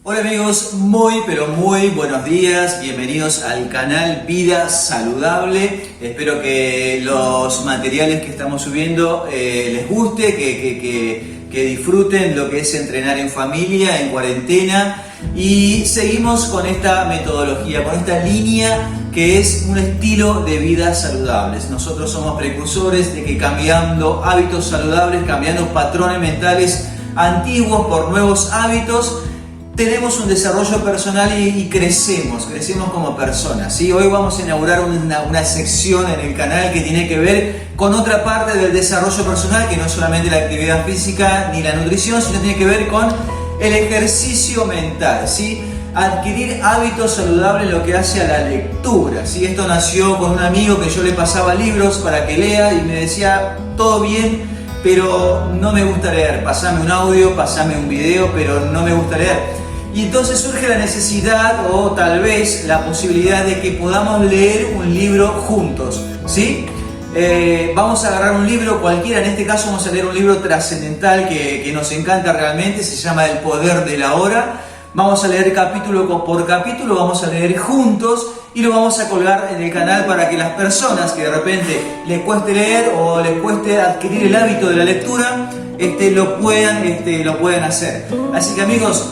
Hola amigos, muy pero muy buenos días, bienvenidos al canal Vida Saludable. Espero que los materiales que estamos subiendo les guste, que disfruten lo que es entrenar en familia, en cuarentena. Y seguimos con esta metodología, con esta línea que es un estilo de vida saludables. Nosotros somos precursores de que cambiando hábitos saludables, cambiando patrones mentales antiguos por nuevos hábitos, tenemos un desarrollo personal y crecemos como personas, ¿sí? Hoy vamos a inaugurar una sección en el canal que tiene que ver con otra parte del desarrollo personal, que no es solamente la actividad física ni la nutrición, sino tiene que ver con el ejercicio mental, ¿sí? Adquirir hábitos saludables en lo que hace a la lectura, ¿sí? Esto nació con un amigo que yo le pasaba libros para que lea y me decía, todo bien, pero no me gusta leer, pasame un audio, pasame un video, pero no me gusta leer. Y entonces surge la necesidad o tal vez la posibilidad de que podamos leer un libro juntos, ¿sí? Vamos a agarrar un libro cualquiera, en este caso vamos a leer un libro trascendental que nos encanta realmente, se llama El Poder de la Hora. Vamos a leer capítulo por capítulo, vamos a leer juntos y lo vamos a colgar en el canal para que las personas que de repente les cueste leer o les cueste adquirir el hábito de la lectura, lo puedan hacer. Así que amigos,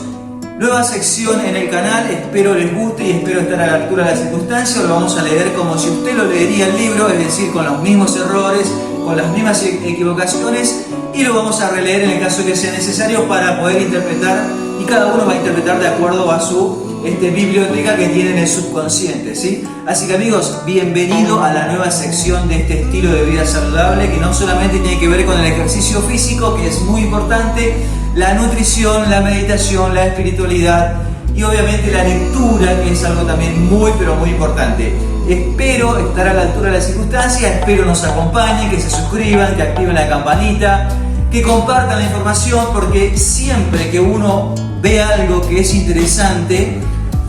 nueva sección en el canal, espero les guste y espero estar a la altura de las circunstancias. Lo vamos a leer como si usted lo leería el libro, es decir, con los mismos errores, con las mismas equivocaciones, y lo vamos a releer en el caso que sea necesario para poder interpretar, y cada uno va a interpretar de acuerdo a su biblioteca que tiene en el subconsciente, ¿sí? Así que amigos, bienvenido a la nueva sección de este estilo de vida saludable, que no solamente tiene que ver con el ejercicio físico, que es muy importante, la nutrición, la meditación, la espiritualidad y obviamente la lectura, que es algo también muy pero muy importante. Espero estar a la altura de las circunstancias, espero nos acompañen, que se suscriban, que activen la campanita, que compartan la información, porque siempre que uno ve algo que es interesante,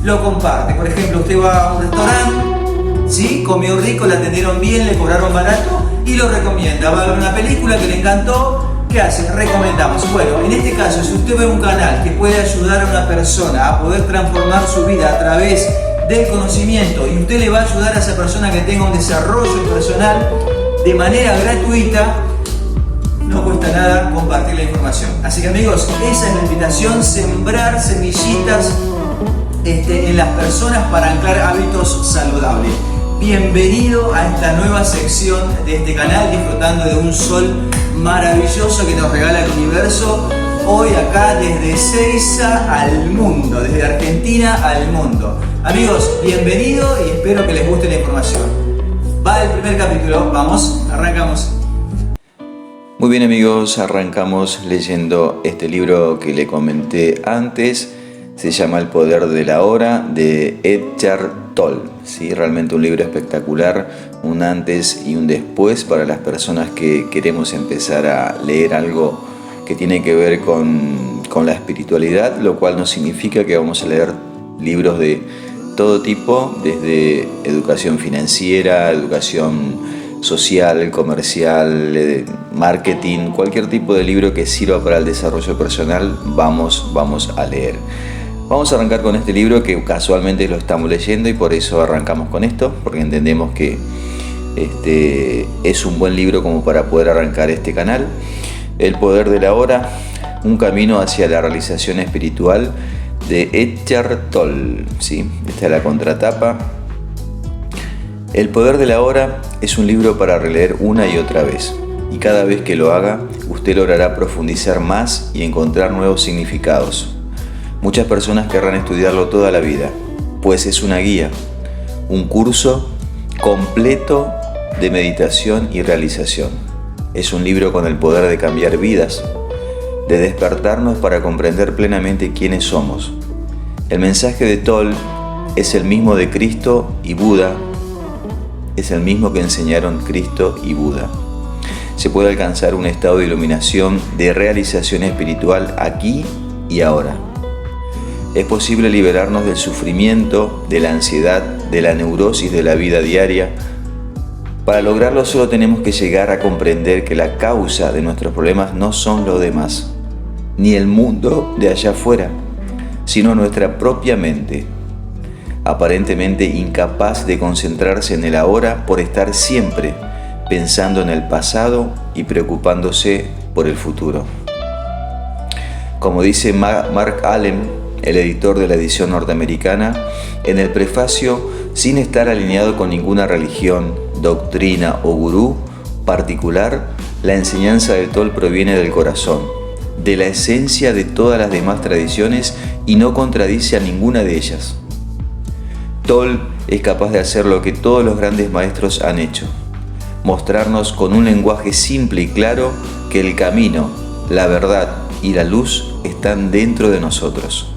lo comparte. Por ejemplo, usted va a un restaurante, ¿sí? Comió rico, le atendieron bien, le cobraron barato y lo recomienda. Va a ver una película que le encantó, ¿qué hace? Recomendamos. Bueno, en este caso, si usted ve un canal que puede ayudar a una persona a poder transformar su vida a través del conocimiento y usted le va a ayudar a esa persona que tenga un desarrollo personal de manera gratuita, no cuesta nada compartir la información. Así que amigos, esa es la invitación, sembrar semillitas en las personas para anclar hábitos saludables. Bienvenido a esta nueva sección de este canal, disfrutando de un sol maravilloso que nos regala el universo. Hoy acá desde Seiza al mundo, desde Argentina al mundo. Amigos, bienvenido y espero que les guste la información. Va el primer capítulo, vamos, arrancamos. Muy bien amigos, arrancamos leyendo este libro que le comenté antes. Se llama El Poder de la Hora, de Eckhart Tolle. ¿Sí? Realmente un libro espectacular, un antes y un después para las personas que queremos empezar a leer algo que tiene que ver con la espiritualidad, lo cual no significa que vamos a leer libros de todo tipo, desde educación financiera, educación social, comercial, marketing, cualquier tipo de libro que sirva para el desarrollo personal, vamos a leer. Vamos a arrancar con este libro que casualmente lo estamos leyendo y por eso arrancamos con esto, porque entendemos que es un buen libro como para poder arrancar este canal. El Poder de la Hora, un camino hacia la realización espiritual, de Eckhart Tolle, ¿sí? Esta es la contratapa. El Poder de la Hora es un libro para releer una y otra vez, y cada vez que lo haga, usted logrará profundizar más y encontrar nuevos significados. Muchas personas querrán estudiarlo toda la vida, pues es una guía, un curso completo de meditación y realización. Es un libro con el poder de cambiar vidas, de despertarnos para comprender plenamente quiénes somos. El mensaje de Tolle es el mismo de Cristo y Buda, es el mismo que enseñaron Cristo y Buda. Se puede alcanzar un estado de iluminación, de realización espiritual aquí y ahora. Es posible liberarnos del sufrimiento, de la ansiedad, de la neurosis de la vida diaria. Para lograrlo solo tenemos que llegar a comprender que la causa de nuestros problemas no son los demás, ni el mundo de allá afuera, sino nuestra propia mente, aparentemente incapaz de concentrarse en el ahora por estar siempre pensando en el pasado y preocupándose por el futuro. Como dice Mark Allen, el editor de la edición norteamericana, en el prefacio, sin estar alineado con ninguna religión, doctrina o gurú particular, la enseñanza del Toll proviene del corazón, de la esencia de todas las demás tradiciones y no contradice a ninguna de ellas. Toll es capaz de hacer lo que todos los grandes maestros han hecho: mostrarnos con un lenguaje simple y claro que el camino, la verdad y la luz están dentro de nosotros.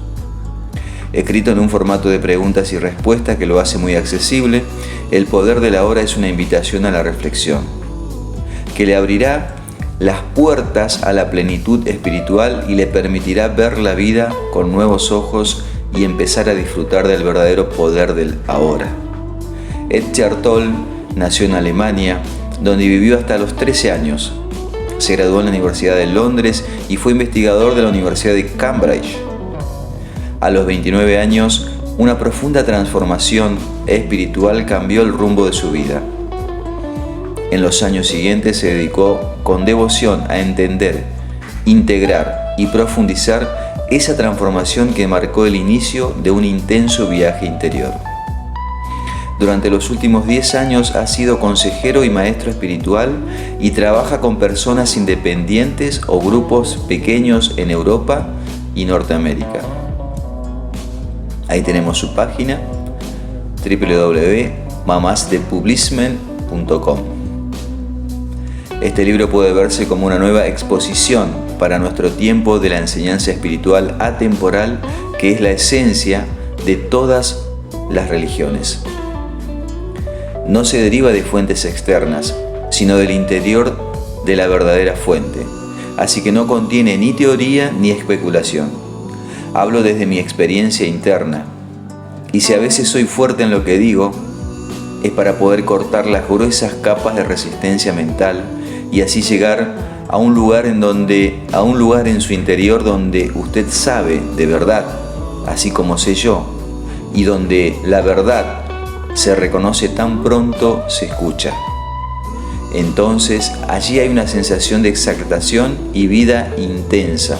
Escrito en un formato de preguntas y respuestas que lo hace muy accesible, El poder de la hora es una invitación a la reflexión, que le abrirá las puertas a la plenitud espiritual y le permitirá ver la vida con nuevos ojos y empezar a disfrutar del verdadero poder del ahora. Eckhart Tolle nació en Alemania, donde vivió hasta los 13 años. Se graduó en la Universidad de Londres y fue investigador de la Universidad de Cambridge. A los 29 años, una profunda transformación espiritual cambió el rumbo de su vida. En los años siguientes se dedicó con devoción a entender, integrar y profundizar esa transformación que marcó el inicio de un intenso viaje interior. Durante los últimos 10 años ha sido consejero y maestro espiritual y trabaja con personas independientes o grupos pequeños en Europa y Norteamérica. Ahí tenemos su página, www.mamasdepublishment.com. Este libro puede verse como una nueva exposición para nuestro tiempo de la enseñanza espiritual atemporal, que es la esencia de todas las religiones. No se deriva de fuentes externas, sino del interior de la verdadera fuente, así que no contiene ni teoría ni especulación. Hablo desde mi experiencia interna, y si a veces soy fuerte en lo que digo, es para poder cortar las gruesas capas de resistencia mental y así llegar a un lugar en su interior donde usted sabe de verdad, así como sé yo, y donde la verdad se reconoce tan pronto se escucha. Entonces allí hay una sensación de exaltación y vida intensa,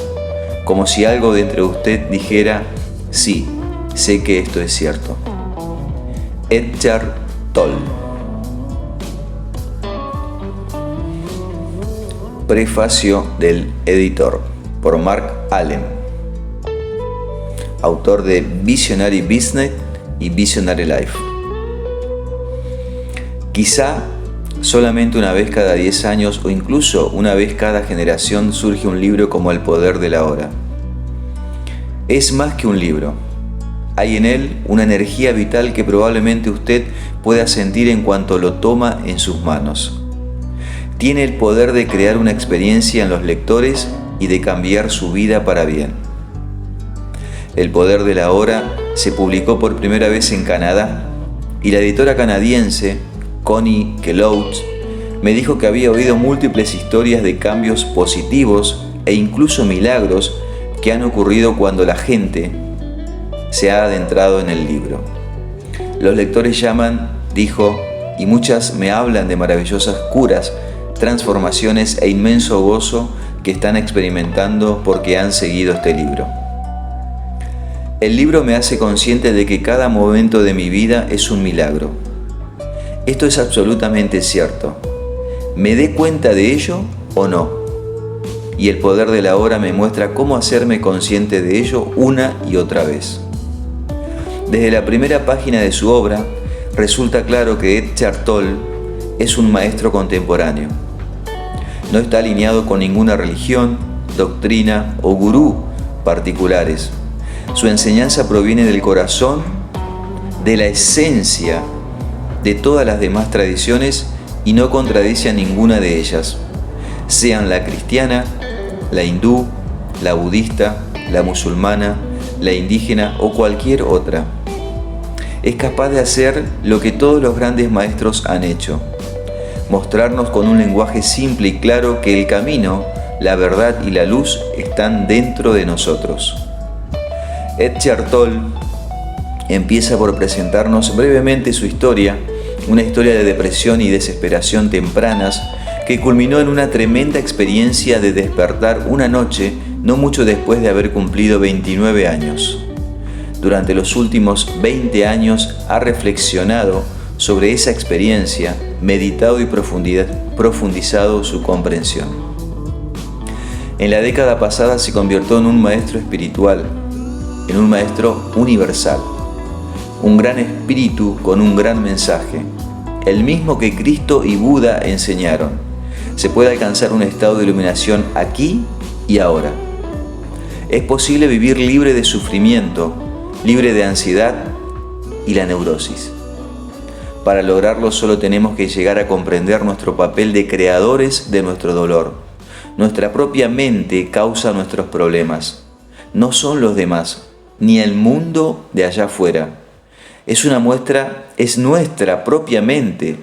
como si algo dentro de usted dijera: sí, sé que esto es cierto. Eckhart Tolle. Prefacio del editor por Mark Allen, autor de Visionary Business y Visionary Life. Quizá solamente una vez cada 10 años o incluso una vez cada generación surge un libro como El poder de la hora. Es más que un libro. Hay en él una energía vital que probablemente usted pueda sentir en cuanto lo toma en sus manos. Tiene el poder de crear una experiencia en los lectores y de cambiar su vida para bien. El poder de la hora se publicó por primera vez en Canadá y la editora canadiense Connie Kelouch me dijo que había oído múltiples historias de cambios positivos e incluso milagros que han ocurrido cuando la gente se ha adentrado en el libro. Los lectores llaman, dijo, y muchas me hablan de maravillosas curas, transformaciones e inmenso gozo que están experimentando porque han seguido este libro. El libro me hace consciente de que cada momento de mi vida es un milagro. Esto es absolutamente cierto. ¿Me dé cuenta de ello o no? Y el poder de la hora me muestra cómo hacerme consciente de ello una y otra vez. Desde la primera página de su obra, resulta claro que Eckhart Tolle es un maestro contemporáneo. No está alineado con ninguna religión, doctrina o gurú particulares. Su enseñanza proviene del corazón, de la esencia de todas las demás tradiciones y no contradice a ninguna de ellas, sean la cristiana, la hindú, la budista, la musulmana, la indígena o cualquier otra. Es capaz de hacer lo que todos los grandes maestros han hecho: mostrarnos con un lenguaje simple y claro que el camino, la verdad y la luz están dentro de nosotros. Eckhart Tolle empieza por presentarnos brevemente su historia, una historia de depresión y desesperación tempranas que culminó en una tremenda experiencia de despertar una noche no mucho después de haber cumplido 29 años. Durante los últimos 20 años ha reflexionado sobre esa experiencia, meditado y profundizado su comprensión. En la década pasada se convirtió en un maestro espiritual, en un maestro universal, un gran espíritu con un gran mensaje, el mismo que Cristo y Buda enseñaron. Se puede alcanzar un estado de iluminación aquí y ahora. Es posible vivir libre de sufrimiento, libre de ansiedad y la neurosis. Para lograrlo solo tenemos que llegar a comprender nuestro papel de creadores de nuestro dolor. Nuestra propia mente causa nuestros problemas. No son los demás, ni el mundo de allá afuera. Es nuestra propia mente,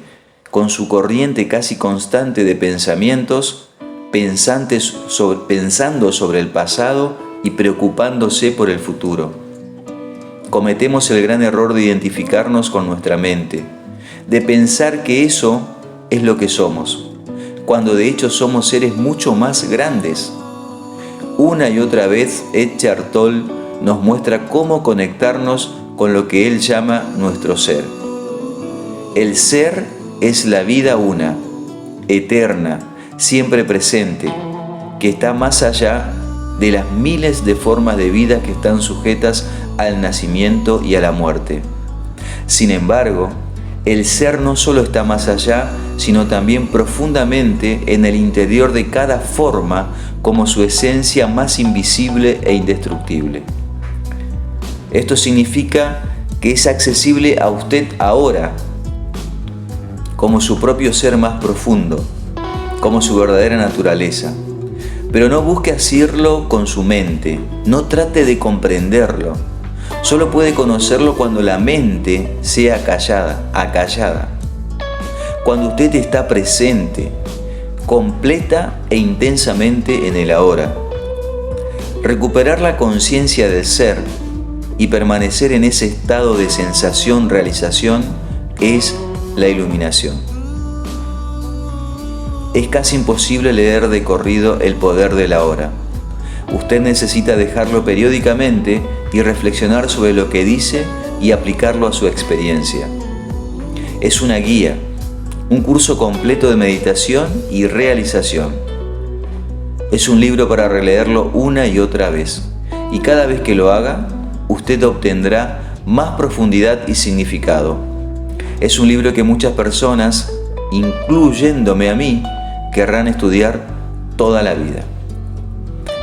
con su corriente casi constante de pensamientos, pensando sobre el pasado y preocupándose por el futuro. Cometemos el gran error de identificarnos con nuestra mente, de pensar que eso es lo que somos, cuando de hecho somos seres mucho más grandes. Una y otra vez Eckhart Tolle nos muestra cómo conectarnos con lo que él llama nuestro ser. El ser es la vida una, eterna, siempre presente, que está más allá de las miles de formas de vida que están sujetas al nacimiento y a la muerte. Sin embargo, el ser no solo está más allá, sino también profundamente en el interior de cada forma como su esencia más invisible e indestructible. Esto significa que es accesible a usted ahora, como su propio ser más profundo, como su verdadera naturaleza. Pero no busque asirlo con su mente, no trate de comprenderlo. Solo puede conocerlo cuando la mente sea acallada. Cuando usted está presente, completa e intensamente en el ahora. Recuperar la conciencia del ser y permanecer en ese estado de sensación-realización es la iluminación. Es casi imposible leer de corrido El poder de la hora. Usted necesita dejarlo periódicamente y reflexionar sobre lo que dice y aplicarlo a su experiencia. Es una guía, un curso completo de meditación y realización. Es un libro para releerlo una y otra vez, y cada vez que lo haga, usted obtendrá más profundidad y significado. Es un libro que muchas personas, incluyéndome a mí, querrán estudiar toda la vida.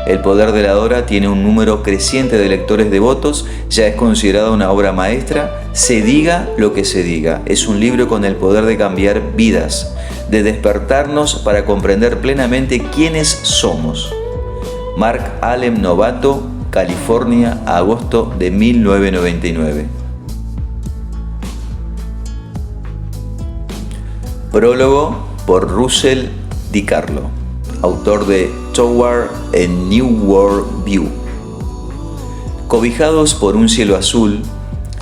El poder de la hora tiene un número creciente de lectores devotos, ya es considerada una obra maestra, se diga lo que se diga. Es un libro con el poder de cambiar vidas, de despertarnos para comprender plenamente quiénes somos. Mark Allen Novato, California, agosto de 1999. Prólogo por Russell Di Carlo, autor de Toward a New World View. Cobijados por un cielo azul,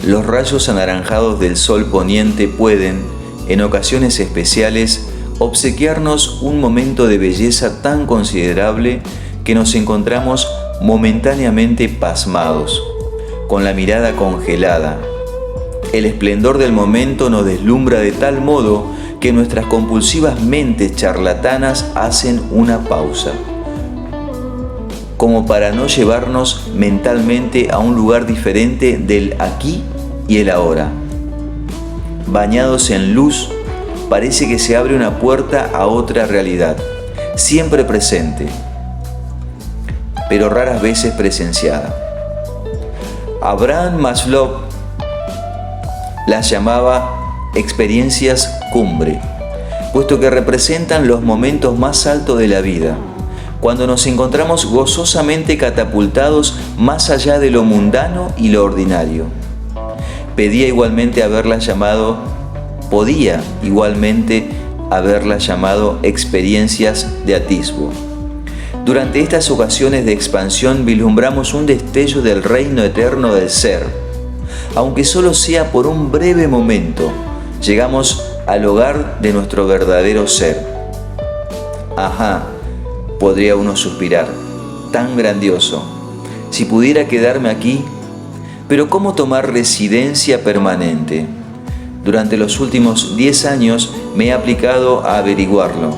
los rayos anaranjados del sol poniente pueden, en ocasiones especiales, obsequiarnos un momento de belleza tan considerable que nos encontramos momentáneamente pasmados, con la mirada congelada. El esplendor del momento nos deslumbra de tal modo que nuestras compulsivas mentes charlatanas hacen una pausa, como para no llevarnos mentalmente a un lugar diferente del aquí y el ahora. Bañados en luz, parece que se abre una puerta a otra realidad, siempre presente, pero raras veces presenciada. Abraham Maslow las llamaba experiencias cumbre, puesto que representan los momentos más altos de la vida, cuando nos encontramos gozosamente catapultados más allá de lo mundano y lo ordinario. Podía igualmente haberla llamado experiencias de atisbo. Durante estas ocasiones de expansión vislumbramos un destello del reino eterno del ser. Aunque solo sea por un breve momento, llegamos al hogar de nuestro verdadero ser. Ajá, podría uno suspirar, tan grandioso. Si pudiera quedarme aquí, pero ¿cómo tomar residencia permanente? Durante los últimos 10 años me he aplicado a averiguarlo.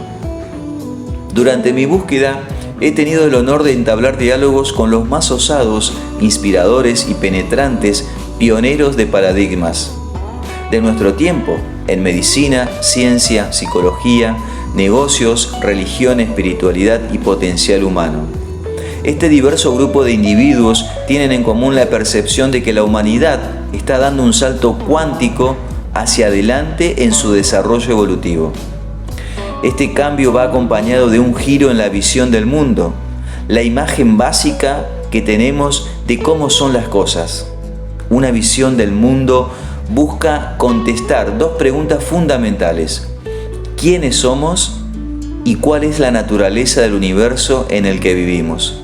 Durante mi búsqueda he tenido el honor de entablar diálogos con los más osados, inspiradores y penetrantes pioneros de paradigmas de nuestro tiempo en medicina, ciencia, psicología, negocios, religión, espiritualidad y potencial humano. Este diverso grupo de individuos tienen en común la percepción de que la humanidad está dando un salto cuántico hacia adelante en su desarrollo evolutivo. Este cambio va acompañado de un giro en la visión del mundo, la imagen básica que tenemos de cómo son las cosas. Una visión del mundo busca contestar dos preguntas fundamentales: ¿quiénes somos y cuál es la naturaleza del universo en el que vivimos?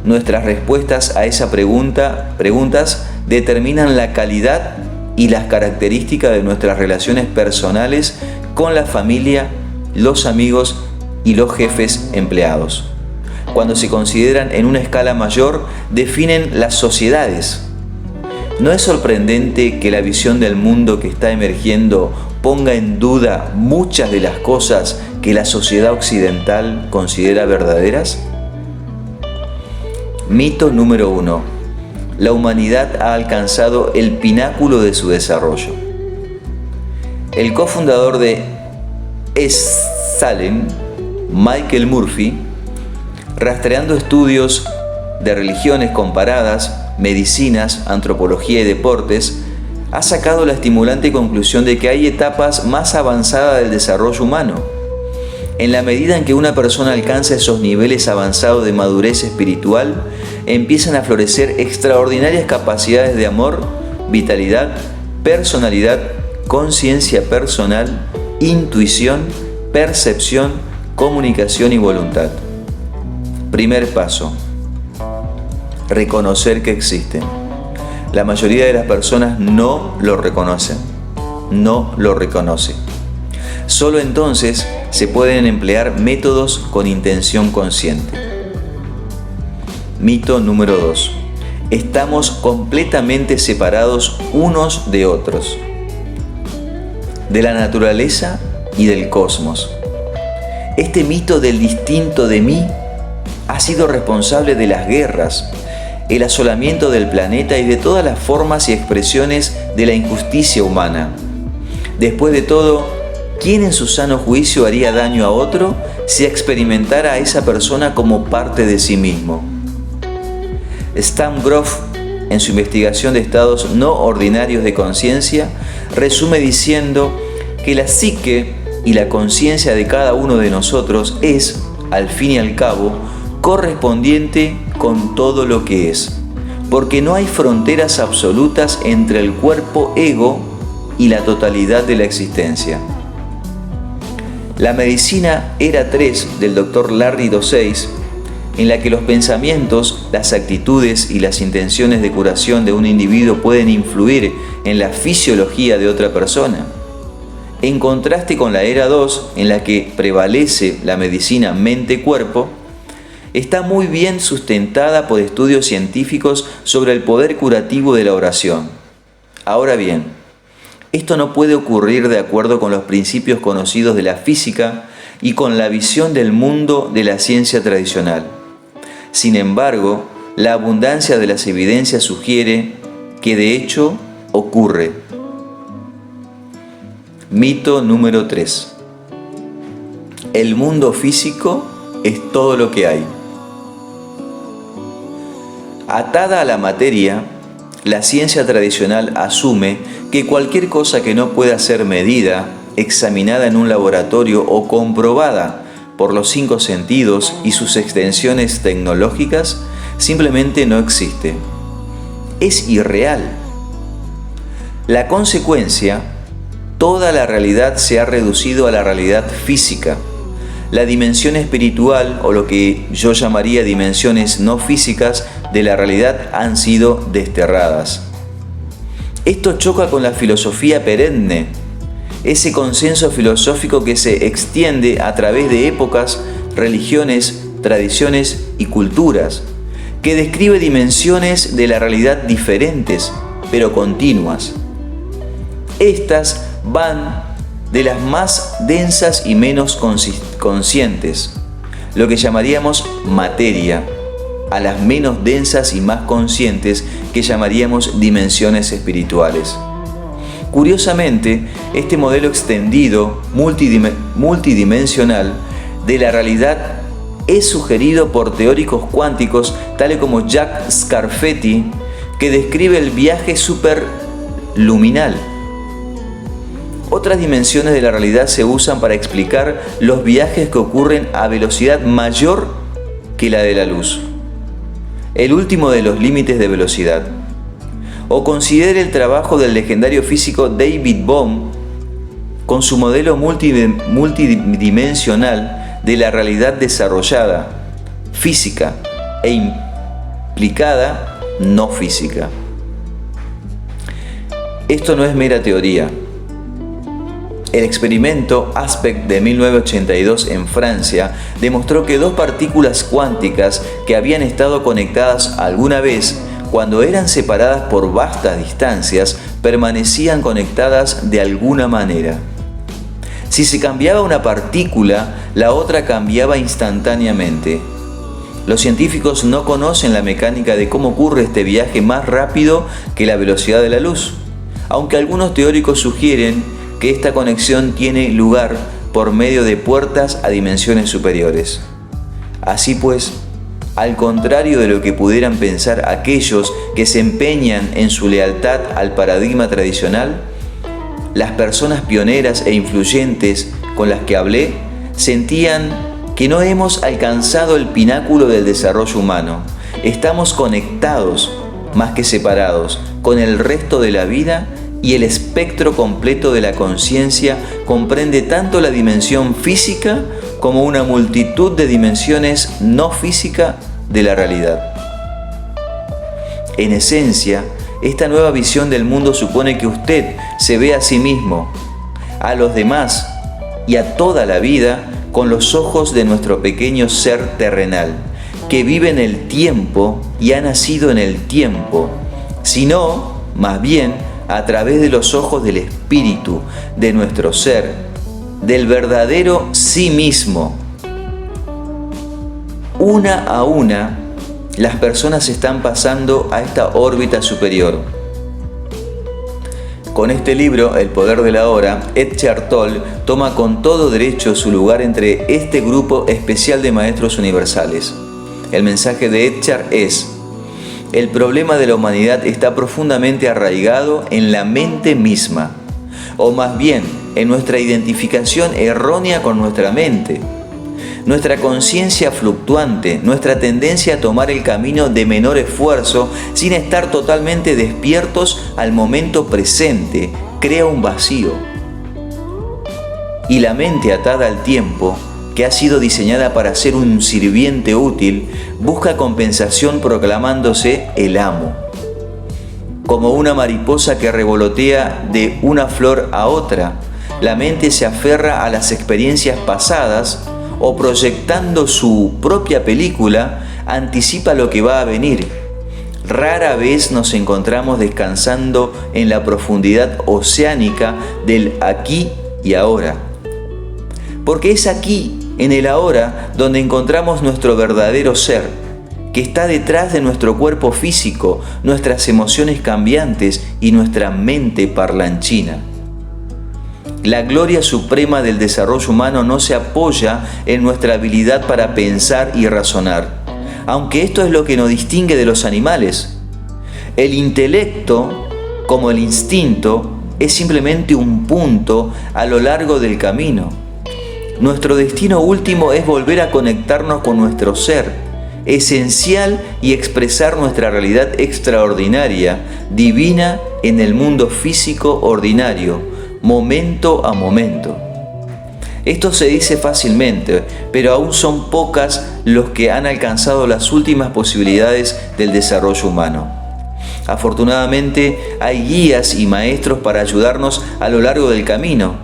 Nuestras respuestas a esa preguntas determinan la calidad y las características de nuestras relaciones personales con la familia, los amigos y los jefes empleados. Cuando se consideran en una escala mayor, definen las sociedades. ¿No es sorprendente que la visión del mundo que está emergiendo ponga en duda muchas de las cosas que la sociedad occidental considera verdaderas? Mito número 1. La humanidad ha alcanzado el pináculo de su desarrollo. El cofundador de Salem, Michael Murphy, rastreando estudios de religiones comparadas, medicinas, antropología y deportes, ha sacado la estimulante conclusión de que hay etapas más avanzadas del desarrollo humano. En la medida en que una persona alcanza esos niveles avanzados de madurez espiritual, empiezan a florecer extraordinarias capacidades de amor, vitalidad, personalidad, conciencia personal, intuición, percepción, comunicación y voluntad. Primer paso: reconocer que existen. La mayoría de las personas no lo reconocen. No lo reconoce. Solo entonces se pueden emplear métodos con intención consciente. Mito número 2. Estamos completamente separados unos de otros, de la naturaleza y del cosmos. Este mito del distinto de mí ha sido responsable de las guerras, el asolamiento del planeta y de todas las formas y expresiones de la injusticia humana. Después de todo, ¿quién en su sano juicio haría daño a otro si experimentara a esa persona como parte de sí mismo? Stan Grof, en su investigación de estados no ordinarios de conciencia, resume diciendo que la psique y la conciencia de cada uno de nosotros es, al fin y al cabo, correspondiente con todo lo que es, porque no hay fronteras absolutas entre el cuerpo ego y la totalidad de la existencia. La medicina Era 3 del Dr. Larry Dossais, en la que los pensamientos, las actitudes y las intenciones de curación de un individuo pueden influir en la fisiología de otra persona, en contraste con la Era 2, en la que prevalece la medicina mente-cuerpo, está muy bien sustentada por estudios científicos sobre el poder curativo de la oración. Ahora bien, esto no puede ocurrir de acuerdo con los principios conocidos de la física y con la visión del mundo de la ciencia tradicional. Sin embargo, la abundancia de las evidencias sugiere que de hecho ocurre. Mito número 3. El mundo físico es todo lo que hay. Atada a la materia, la ciencia tradicional asume que cualquier cosa que no pueda ser medida, examinada en un laboratorio o comprobada por los 5 sentidos y sus extensiones tecnológicas, simplemente no existe. Es irreal. La consecuencia, toda la realidad se ha reducido a la realidad física. la dimensión espiritual, o lo que yo llamaría dimensiones no físicas de la realidad, han sido desterradas. Esto choca con la filosofía perenne, ese consenso filosófico que se extiende a través de épocas, religiones, tradiciones y culturas, que describe dimensiones de la realidad diferentes, pero continuas. Estas van de las más densas y menos conscientes, lo que llamaríamos materia, a las menos densas y más conscientes, que llamaríamos dimensiones espirituales. Curiosamente, este modelo extendido, multidimensional, de la realidad es sugerido por teóricos cuánticos tales como Jack Scarfetti, que describe el viaje superluminal. Otras dimensiones de la realidad se usan para explicar los viajes que ocurren a velocidad mayor que la de la luz, el último de los límites de velocidad. O considere el trabajo del legendario físico David Bohm con su modelo multidimensional de la realidad desarrollada, física e implicada no física. Esto no es mera teoría. El experimento Aspect de 1982 en Francia demostró que dos partículas cuánticas que habían estado conectadas alguna vez, cuando eran separadas por vastas distancias, permanecían conectadas de alguna manera. Si se cambiaba una partícula, la otra cambiaba instantáneamente. Los científicos no conocen la mecánica de cómo ocurre este viaje más rápido que la velocidad de la luz, aunque algunos teóricos sugieren que esta conexión tiene lugar por medio de puertas a dimensiones superiores. Así pues, al contrario de lo que pudieran pensar aquellos que se empeñan en su lealtad al paradigma tradicional, las personas pioneras e influyentes con las que hablé sentían que no hemos alcanzado el pináculo del desarrollo humano. Estamos conectados, más que separados, con el resto de la vida, y el espectro completo de la conciencia comprende tanto la dimensión física como una multitud de dimensiones no físicas de la realidad. En esencia, esta nueva visión del mundo supone que usted se ve a sí mismo, a los demás y a toda la vida con los ojos de nuestro pequeño ser terrenal, que vive en el tiempo y ha nacido en el tiempo, sino, más bien, a través de los ojos del espíritu, de nuestro ser, del verdadero sí mismo. Una a una, las personas están pasando a esta órbita superior. Con este libro, El poder de la hora, Eckhart Tolle toma con todo derecho su lugar entre este grupo especial de maestros universales. El mensaje de Eckhart es: el problema de la humanidad está profundamente arraigado en la mente misma, o más bien en nuestra identificación errónea con nuestra mente. Nuestra conciencia fluctuante, nuestra tendencia a tomar el camino de menor esfuerzo sin estar totalmente despiertos al momento presente, crea un vacío. Y la mente atada al tiempo, que ha sido diseñada para ser un sirviente útil, busca compensación proclamándose el amo. Como una mariposa que revolotea de una flor a otra, la mente se aferra a las experiencias pasadas o, proyectando su propia película, anticipa lo que va a venir. Rara vez nos encontramos descansando en la profundidad oceánica del aquí y ahora. Porque es aquí, en el ahora, donde encontramos nuestro verdadero ser, que está detrás de nuestro cuerpo físico, nuestras emociones cambiantes y nuestra mente parlanchina. La gloria suprema del desarrollo humano no se apoya en nuestra habilidad para pensar y razonar, aunque esto es lo que nos distingue de los animales. El intelecto, como el instinto, es simplemente un punto a lo largo del camino. Nuestro destino último es volver a conectarnos con nuestro ser, esencial, y expresar nuestra realidad extraordinaria, divina, en el mundo físico ordinario, momento a momento. Esto se dice fácilmente, pero aún son pocas los que han alcanzado las últimas posibilidades del desarrollo humano. Afortunadamente, hay guías y maestros para ayudarnos a lo largo del camino.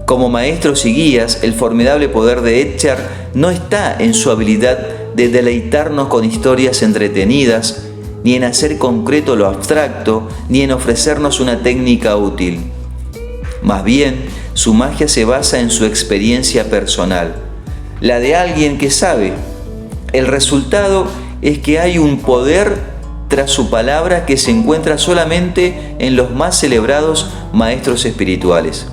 Como maestros y guías, el formidable poder de Escher no está en su habilidad de deleitarnos con historias entretenidas, ni en hacer concreto lo abstracto, ni en ofrecernos una técnica útil. Más bien, su magia se basa en su experiencia personal, la de alguien que sabe. El resultado es que hay un poder tras su palabra que se encuentra solamente en los más celebrados maestros espirituales.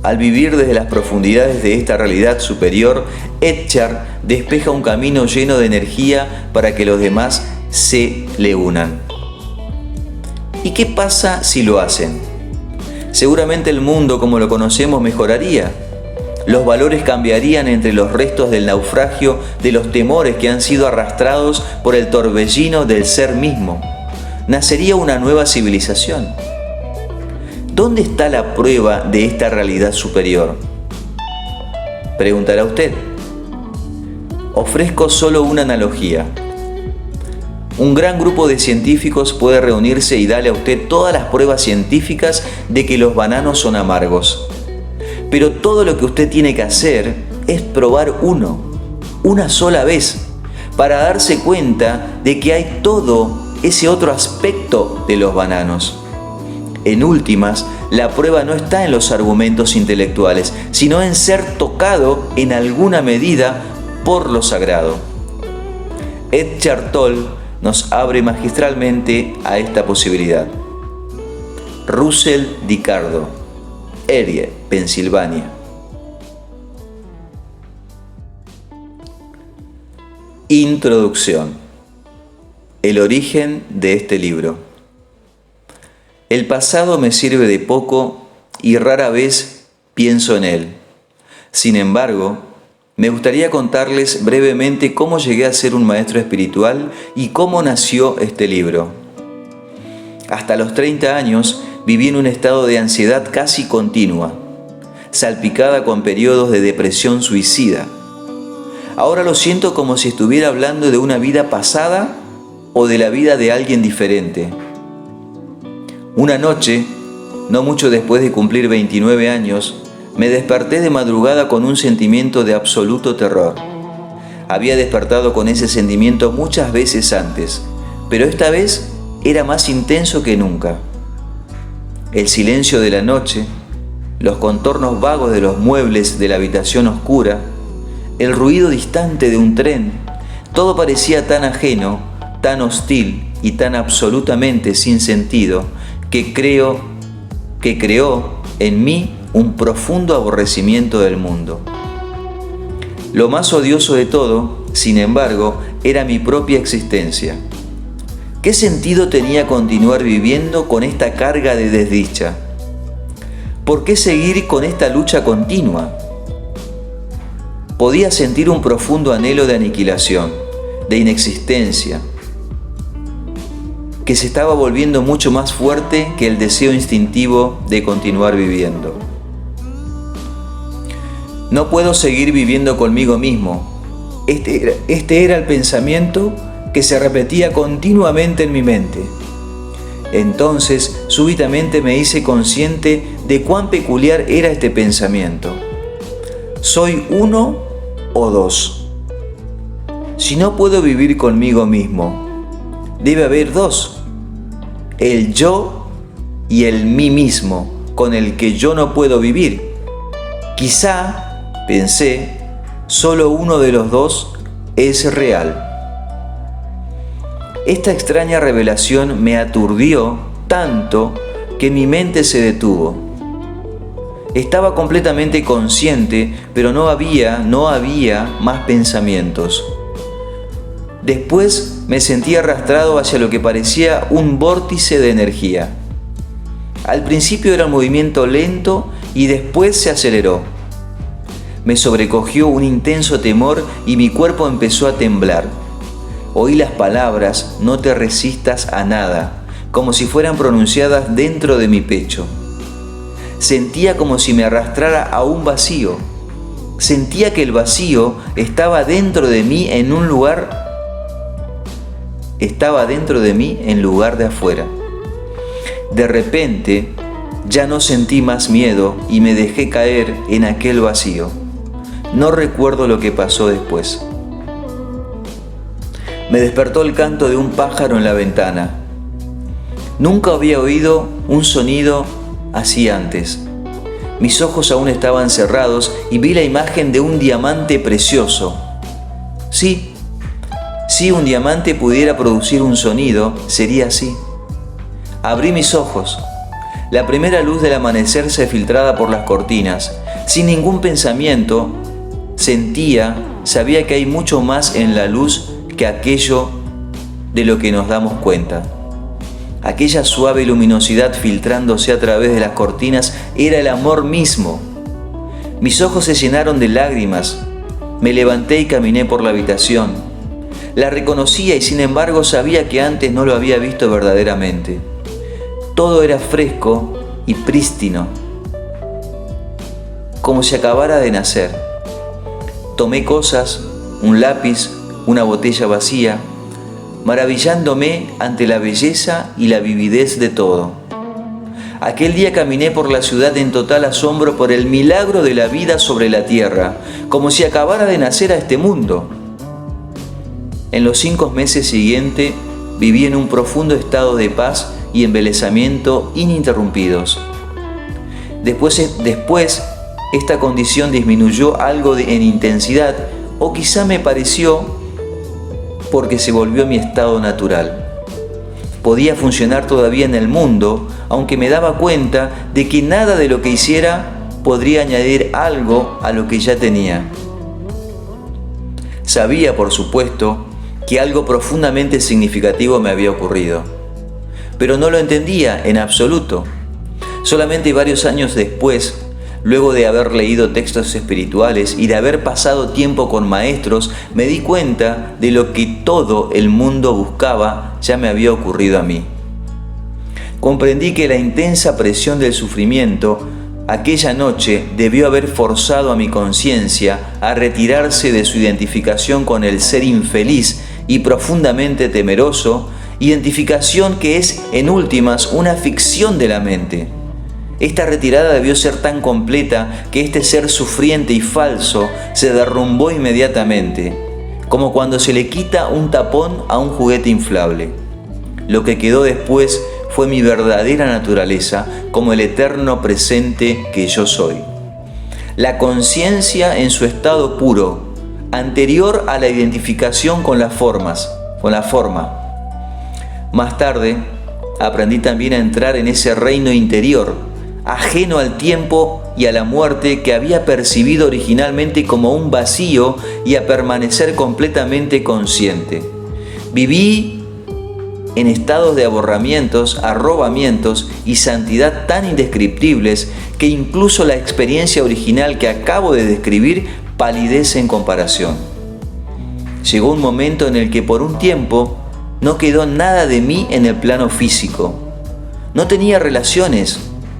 Al vivir desde las profundidades de esta realidad superior, Escher despeja un camino lleno de energía para que los demás se le unan. ¿Y qué pasa si lo hacen? Seguramente el mundo como lo conocemos mejoraría. Los valores cambiarían entre los restos del naufragio de los temores que han sido arrastrados por el torbellino del ser mismo. Nacería una nueva civilización. ¿Dónde está la prueba de esta realidad superior? Preguntará usted. Ofrezco solo una analogía. Un gran grupo de científicos puede reunirse y darle a usted todas las pruebas científicas de que los bananos son amargos. Pero todo lo que usted tiene que hacer es probar uno, una sola vez, para darse cuenta de que hay todo ese otro aspecto de los bananos. En últimas, la prueba no está en los argumentos intelectuales, sino en ser tocado en alguna medida por lo sagrado. Escher Tolle nos abre magistralmente a esta posibilidad. Russell Dicardo, Erie, Pensilvania. Introducción. El origen de este libro. El pasado me sirve de poco y rara vez pienso en él. Sin embargo, me gustaría contarles brevemente cómo llegué a ser un maestro espiritual y cómo nació este libro. Hasta los 30 años viví en un estado de ansiedad casi continua, salpicada con periodos de depresión suicida. Ahora lo siento como si estuviera hablando de una vida pasada o de la vida de alguien diferente. Una noche, no mucho después de cumplir 29 años, me desperté de madrugada con un sentimiento de absoluto terror. Había despertado con ese sentimiento muchas veces antes, pero esta vez era más intenso que nunca. El silencio de la noche, los contornos vagos de los muebles de la habitación oscura, el ruido distante de un tren, todo parecía tan ajeno, tan hostil y tan absolutamente sin sentido que creó en mí un profundo aborrecimiento del mundo. Lo más odioso de todo, sin embargo, era mi propia existencia. ¿Qué sentido tenía continuar viviendo con esta carga de desdicha? ¿Por qué seguir con esta lucha continua? Podía sentir un profundo anhelo de aniquilación, de inexistencia, que se estaba volviendo mucho más fuerte que el deseo instintivo de continuar viviendo. No puedo seguir viviendo conmigo mismo. Este era el pensamiento que se repetía continuamente en mi mente. Entonces, súbitamente me hice consciente de cuán peculiar era este pensamiento. ¿Soy uno o dos? Si no puedo vivir conmigo mismo, debe haber dos. El yo y el mí mismo, con el que yo no puedo vivir. Quizá, pensé, solo uno de los dos es real. Esta extraña revelación me aturdió tanto que mi mente se detuvo. Estaba completamente consciente, pero no había más pensamientos. Después me sentí arrastrado hacia lo que parecía un vórtice de energía. Al principio era un movimiento lento y después se aceleró. Me sobrecogió un intenso temor y mi cuerpo empezó a temblar. Oí las palabras "no te resistas a nada", como si fueran pronunciadas dentro de mi pecho. Sentía como si me arrastrara a un vacío. Sentía que el vacío estaba dentro de mí en lugar de afuera. De repente, ya no sentí más miedo y me dejé caer en aquel vacío. No recuerdo lo que pasó después. Me despertó el canto de un pájaro en la ventana. Nunca había oído un sonido así antes. Mis ojos aún estaban cerrados y vi la imagen de un diamante precioso. Sí, si un diamante pudiera producir un sonido, sería así. Abrí mis ojos. La primera luz del amanecer se filtraba por las cortinas. Sin ningún pensamiento, sabía que hay mucho más en la luz que aquello de lo que nos damos cuenta. Aquella suave luminosidad filtrándose a través de las cortinas era el amor mismo. Mis ojos se llenaron de lágrimas. Me levanté y caminé por la habitación. La reconocía y sin embargo sabía que antes no lo había visto verdaderamente. Todo era fresco y prístino, como si acabara de nacer. Tomé cosas, un lápiz, una botella vacía, maravillándome ante la belleza y la vividez de todo. Aquel día caminé por la ciudad en total asombro por el milagro de la vida sobre la tierra, como si acabara de nacer a este mundo. En los 5 meses siguientes viví en un profundo estado de paz y embelesamiento ininterrumpidos. Después esta condición disminuyó algo en intensidad, o quizá me pareció porque se volvió mi estado natural. Podía funcionar todavía en el mundo, aunque me daba cuenta de que nada de lo que hiciera podría añadir algo a lo que ya tenía. Sabía, por supuesto, que algo profundamente significativo me había ocurrido, pero no lo entendía en absoluto. Solamente varios años después, luego de haber leído textos espirituales y de haber pasado tiempo con maestros, me di cuenta de lo que todo el mundo buscaba ya me había ocurrido a mí. Comprendí que la intensa presión del sufrimiento aquella noche debió haber forzado a mi conciencia a retirarse de su identificación con el ser infeliz y profundamente temeroso, identificación que es, en últimas, una ficción de la mente. Esta retirada debió ser tan completa que este ser sufriente y falso se derrumbó inmediatamente, como cuando se le quita un tapón a un juguete inflable. Lo que quedó después fue mi verdadera naturaleza, como el eterno presente que yo soy. La conciencia en su estado puro, anterior a la identificación con la forma. Más tarde, aprendí también a entrar en ese reino interior, ajeno al tiempo y a la muerte que había percibido originalmente como un vacío, y a permanecer completamente consciente. Viví en estados de arrobamientos y santidad tan indescriptibles que incluso la experiencia original que acabo de describir palidece en comparación. Llegó un momento en el que por un tiempo no quedó nada de mí en el plano físico. No tenía relaciones,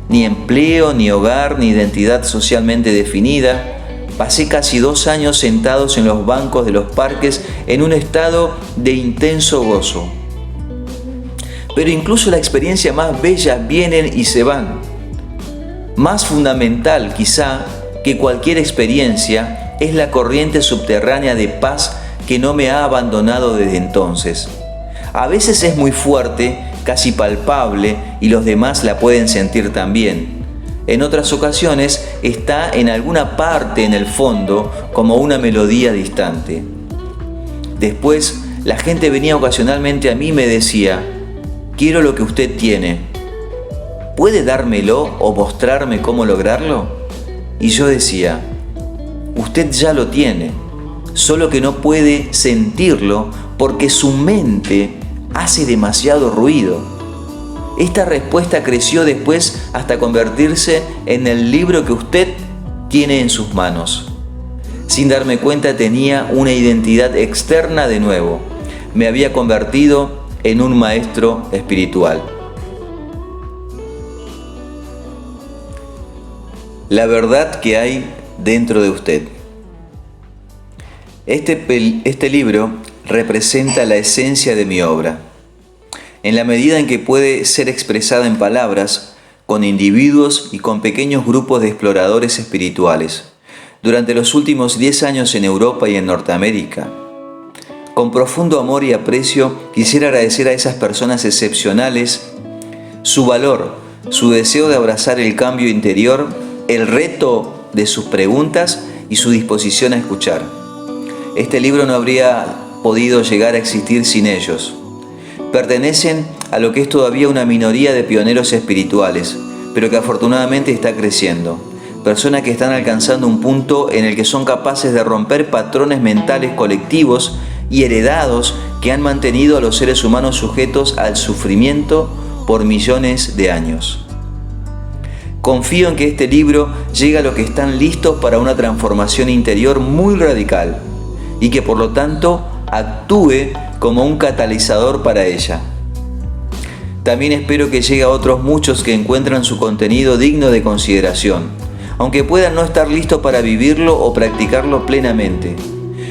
ni empleo, ni hogar, ni identidad socialmente definida. Pasé casi 2 años sentados en los bancos de los parques en un estado de intenso gozo. Pero incluso la experiencia más bella vienen y se van. Más fundamental, quizá, que cualquier experiencia es la corriente subterránea de paz que no me ha abandonado desde entonces. A veces es muy fuerte, casi palpable, y los demás la pueden sentir también. En otras ocasiones está en alguna parte en el fondo, como una melodía distante. Después, la gente venía ocasionalmente a mí y me decía: «Quiero lo que usted tiene. ¿Puede dármelo o mostrarme cómo lograrlo?». Y yo decía: «Usted ya lo tiene, solo que no puede sentirlo porque su mente hace demasiado ruido». Esta respuesta creció después hasta convertirse en el libro que usted tiene en sus manos. Sin darme cuenta tenía una identidad externa de nuevo. Me había convertido en un maestro espiritual. La verdad que hay dentro de usted. Este libro representa la esencia de mi obra. En la medida en que puede ser expresada en palabras, con individuos y con pequeños grupos de exploradores espirituales. Durante los últimos 10 años en Europa y en Norteamérica, con profundo amor y aprecio, quisiera agradecer a esas personas excepcionales su valor, su deseo de abrazar el cambio interior, el reto de sus preguntas y su disposición a escuchar. Este libro no habría podido llegar a existir sin ellos. Pertenecen a lo que es todavía una minoría de pioneros espirituales, pero que afortunadamente está creciendo. Personas que están alcanzando un punto en el que son capaces de romper patrones mentales colectivos y heredados que han mantenido a los seres humanos sujetos al sufrimiento por millones de años. Confío en que este libro llegue a los que están listos para una transformación interior muy radical y que por lo tanto actúe como un catalizador para ella. También espero que llegue a otros muchos que encuentran su contenido digno de consideración, aunque puedan no estar listos para vivirlo o practicarlo plenamente.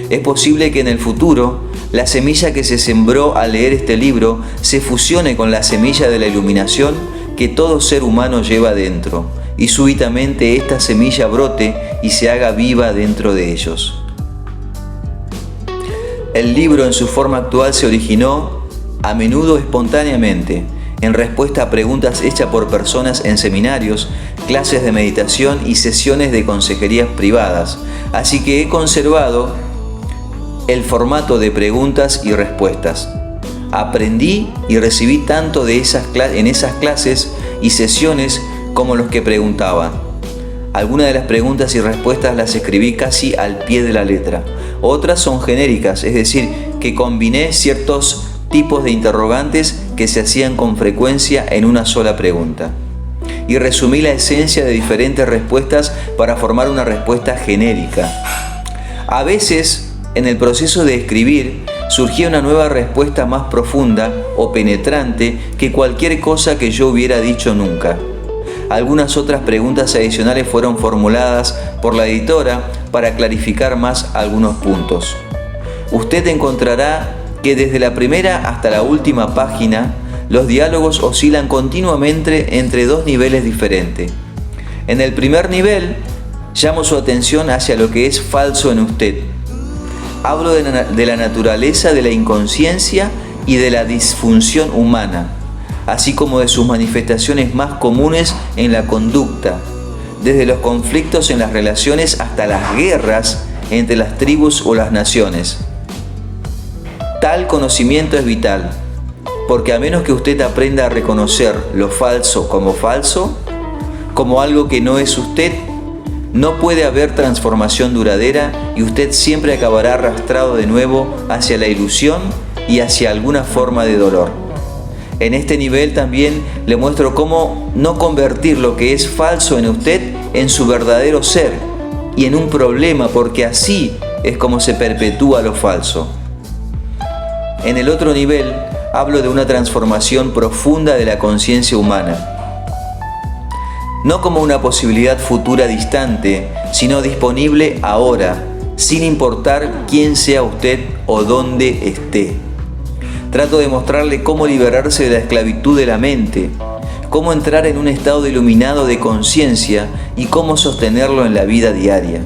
Es posible que en el futuro la semilla que se sembró al leer este libro se fusione con la semilla de la iluminación que todo ser humano lleva dentro, y súbitamente esta semilla brote y se haga viva dentro de ellos. El libro en su forma actual se originó a menudo espontáneamente, en respuesta a preguntas hechas por personas en seminarios, clases de meditación y sesiones de consejerías privadas, así que he conservado el formato de preguntas y respuestas. Aprendí y recibí tanto en esas clases y sesiones como los que preguntaban. Algunas de las preguntas y respuestas las escribí casi al pie de la letra. Otras son genéricas, es decir, que combiné ciertos tipos de interrogantes que se hacían con frecuencia en una sola pregunta. Y resumí la esencia de diferentes respuestas para formar una respuesta genérica. A veces, en el proceso de escribir, surgía una nueva respuesta más profunda o penetrante que cualquier cosa que yo hubiera dicho nunca. Algunas otras preguntas adicionales fueron formuladas por la editora para clarificar más algunos puntos. Usted encontrará que desde la primera hasta la última página, los diálogos oscilan continuamente entre dos niveles diferentes. En el primer nivel, llamo su atención hacia lo que es falso en usted. Hablo de la naturaleza de la inconsciencia y de la disfunción humana, así como de sus manifestaciones más comunes en la conducta, desde los conflictos en las relaciones hasta las guerras entre las tribus o las naciones. Tal conocimiento es vital, porque a menos que usted aprenda a reconocer lo falso, como algo que no es usted, no puede haber transformación duradera y usted siempre acabará arrastrado de nuevo hacia la ilusión y hacia alguna forma de dolor. En este nivel también le muestro cómo no convertir lo que es falso en usted en su verdadero ser y en un problema, porque así es como se perpetúa lo falso. En el otro nivel hablo de una transformación profunda de la conciencia humana. No como una posibilidad futura distante, sino disponible ahora, sin importar quién sea usted o dónde esté. Trato de mostrarle cómo liberarse de la esclavitud de la mente, cómo entrar en un estado iluminado de conciencia y cómo sostenerlo en la vida diaria.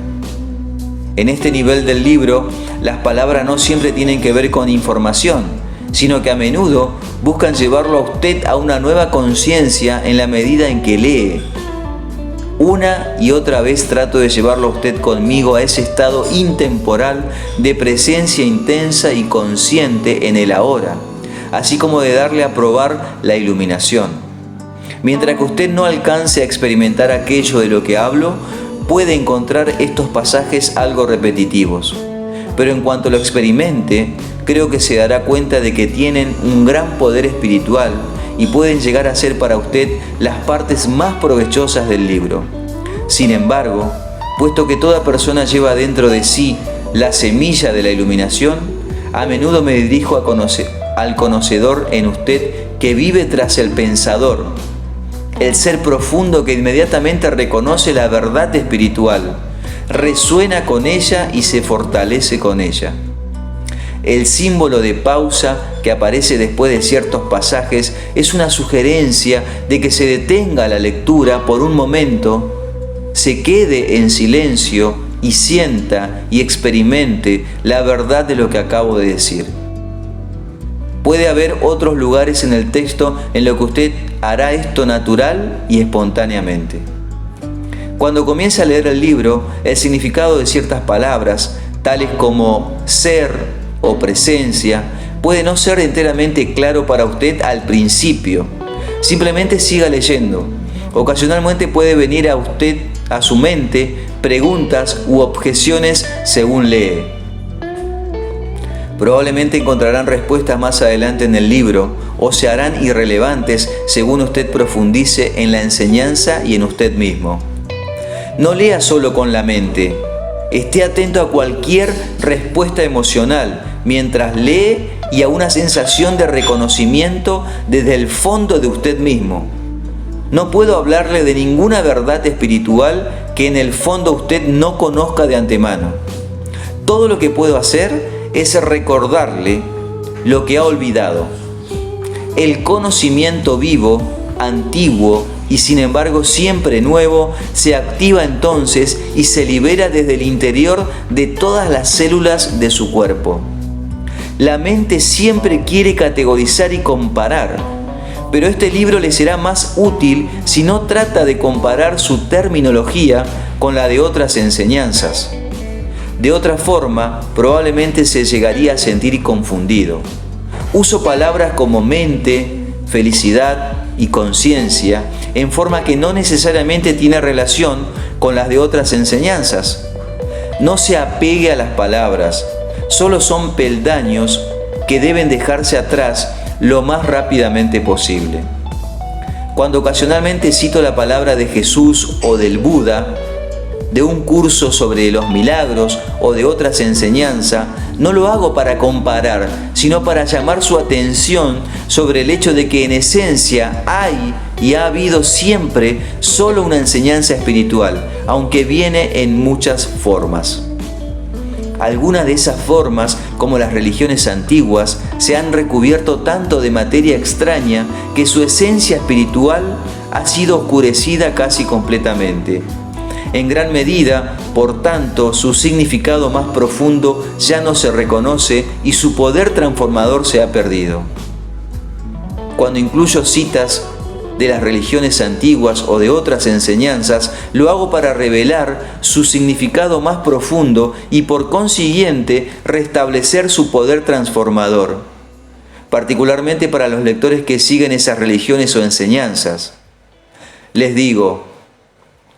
En este nivel del libro, las palabras no siempre tienen que ver con información, sino que a menudo buscan llevarlo a usted a una nueva conciencia en la medida en que lee. Una y otra vez trato de llevarlo a usted conmigo a ese estado intemporal de presencia intensa y consciente en el ahora, así como de darle a probar la iluminación. Mientras que usted no alcance a experimentar aquello de lo que hablo, puede encontrar estos pasajes algo repetitivos. Pero en cuanto lo experimente, creo que se dará cuenta de que tienen un gran poder espiritual y pueden llegar a ser para usted las partes más provechosas del libro. Sin embargo, puesto que toda persona lleva dentro de sí la semilla de la iluminación, a menudo me dirijo al conocedor en usted que vive tras el pensador, el ser profundo que inmediatamente reconoce la verdad espiritual, resuena con ella y se fortalece con ella. El símbolo de pausa que aparece después de ciertos pasajes es una sugerencia de que se detenga la lectura por un momento, se quede en silencio y sienta y experimente la verdad de lo que acabo de decir. Puede haber otros lugares en el texto en los que usted hará esto natural y espontáneamente. Cuando comienza a leer el libro, el significado de ciertas palabras, tales como ser o presencia, puede no ser enteramente claro para usted al principio. Simplemente siga leyendo. Ocasionalmente puede venir a su mente preguntas u objeciones según lee. Probablemente encontrarán respuestas más adelante en el libro o se harán irrelevantes según usted profundice en la enseñanza y en usted mismo. No lea solo con la mente. Esté atento a cualquier respuesta emocional mientras lee y a una sensación de reconocimiento desde el fondo de usted mismo. No puedo hablarle de ninguna verdad espiritual que en el fondo usted no conozca de antemano. Todo lo que puedo hacer es recordarle lo que ha olvidado. El conocimiento vivo, antiguo y sin embargo siempre nuevo, se activa entonces y se libera desde el interior de todas las células de su cuerpo. La mente siempre quiere categorizar y comparar, pero este libro le será más útil si no trata de comparar su terminología con la de otras enseñanzas. De otra forma, probablemente se llegaría a sentir confundido. Uso palabras como mente, felicidad y conciencia en forma que no necesariamente tiene relación con las de otras enseñanzas. No se apegue a las palabras, solo son peldaños que deben dejarse atrás lo más rápidamente posible. Cuando ocasionalmente cito la palabra de Jesús o del Buda, de un curso sobre los milagros o de otras enseñanzas, no lo hago para comparar, sino para llamar su atención sobre el hecho de que en esencia hay y ha habido siempre solo una enseñanza espiritual, aunque viene en muchas formas. Algunas de esas formas, como las religiones antiguas, se han recubierto tanto de materia extraña que su esencia espiritual ha sido oscurecida casi completamente. En gran medida, por tanto, su significado más profundo ya no se reconoce y su poder transformador se ha perdido. Cuando incluyo citas de las religiones antiguas o de otras enseñanzas, lo hago para revelar su significado más profundo y por consiguiente restablecer su poder transformador, particularmente para los lectores que siguen esas religiones o enseñanzas. Les digo,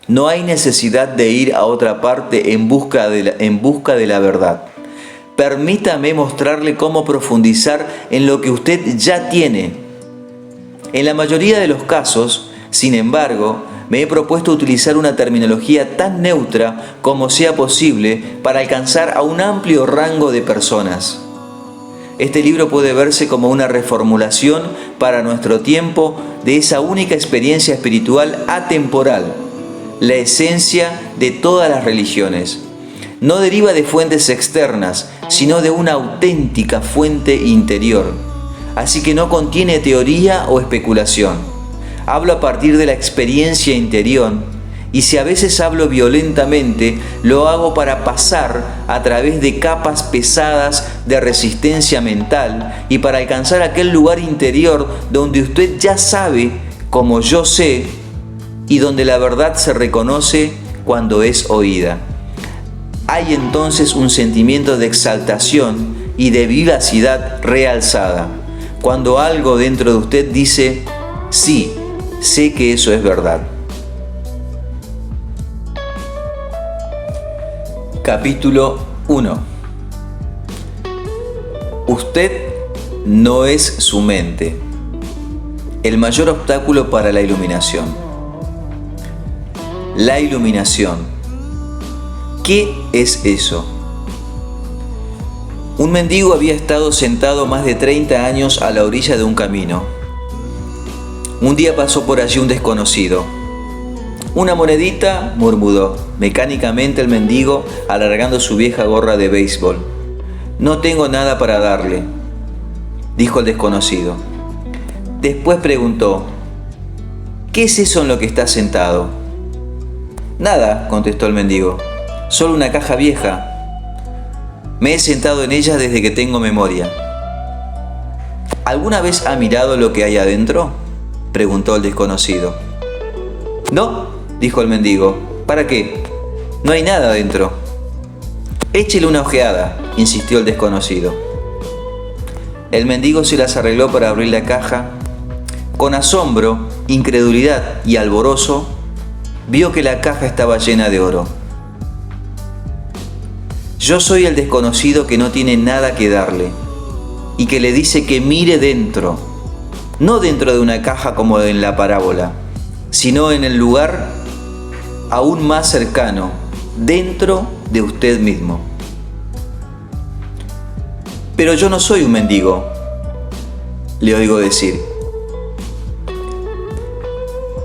no hay necesidad de ir a otra parte en busca de la verdad. Permítame mostrarle cómo profundizar en lo que usted ya tiene. En la mayoría de los casos, sin embargo, me he propuesto utilizar una terminología tan neutra como sea posible para alcanzar a un amplio rango de personas. Este libro puede verse como una reformulación para nuestro tiempo de esa única experiencia espiritual atemporal, la esencia de todas las religiones. No deriva de fuentes externas, sino de una auténtica fuente interior. Así que no contiene teoría o especulación. Hablo a partir de la experiencia interior y si a veces hablo violentamente, lo hago para pasar a través de capas pesadas de resistencia mental y para alcanzar aquel lugar interior donde usted ya sabe, como yo sé, y donde la verdad se reconoce cuando es oída. Hay entonces un sentimiento de exaltación y de vivacidad realzada, cuando algo dentro de usted dice, sí, sé que eso es verdad. Capítulo 1. Usted no es su mente. El mayor obstáculo para la iluminación. La iluminación. ¿Qué es eso? Un mendigo había estado sentado más de 30 años a la orilla de un camino. Un día pasó por allí un desconocido. «Una monedita», murmuró mecánicamente el mendigo, alargando su vieja gorra de béisbol. «No tengo nada para darle», dijo el desconocido. Después preguntó: «¿Qué es eso en lo que estás sentado?». «Nada», contestó el mendigo, «solo una caja vieja. Me he sentado en ella desde que tengo memoria». «¿Alguna vez ha mirado lo que hay adentro?», preguntó el desconocido. «No», dijo el mendigo. «¿Para qué? No hay nada adentro». «Échele una ojeada», insistió el desconocido. El mendigo se las arregló para abrir la caja. Con asombro, incredulidad y alborozo, vio que la caja estaba llena de oro. «Yo soy el desconocido que no tiene nada que darle y que le dice que mire dentro, no dentro de una caja como en la parábola, sino en el lugar aún más cercano, dentro de usted mismo». «Pero yo no soy un mendigo», le oigo decir.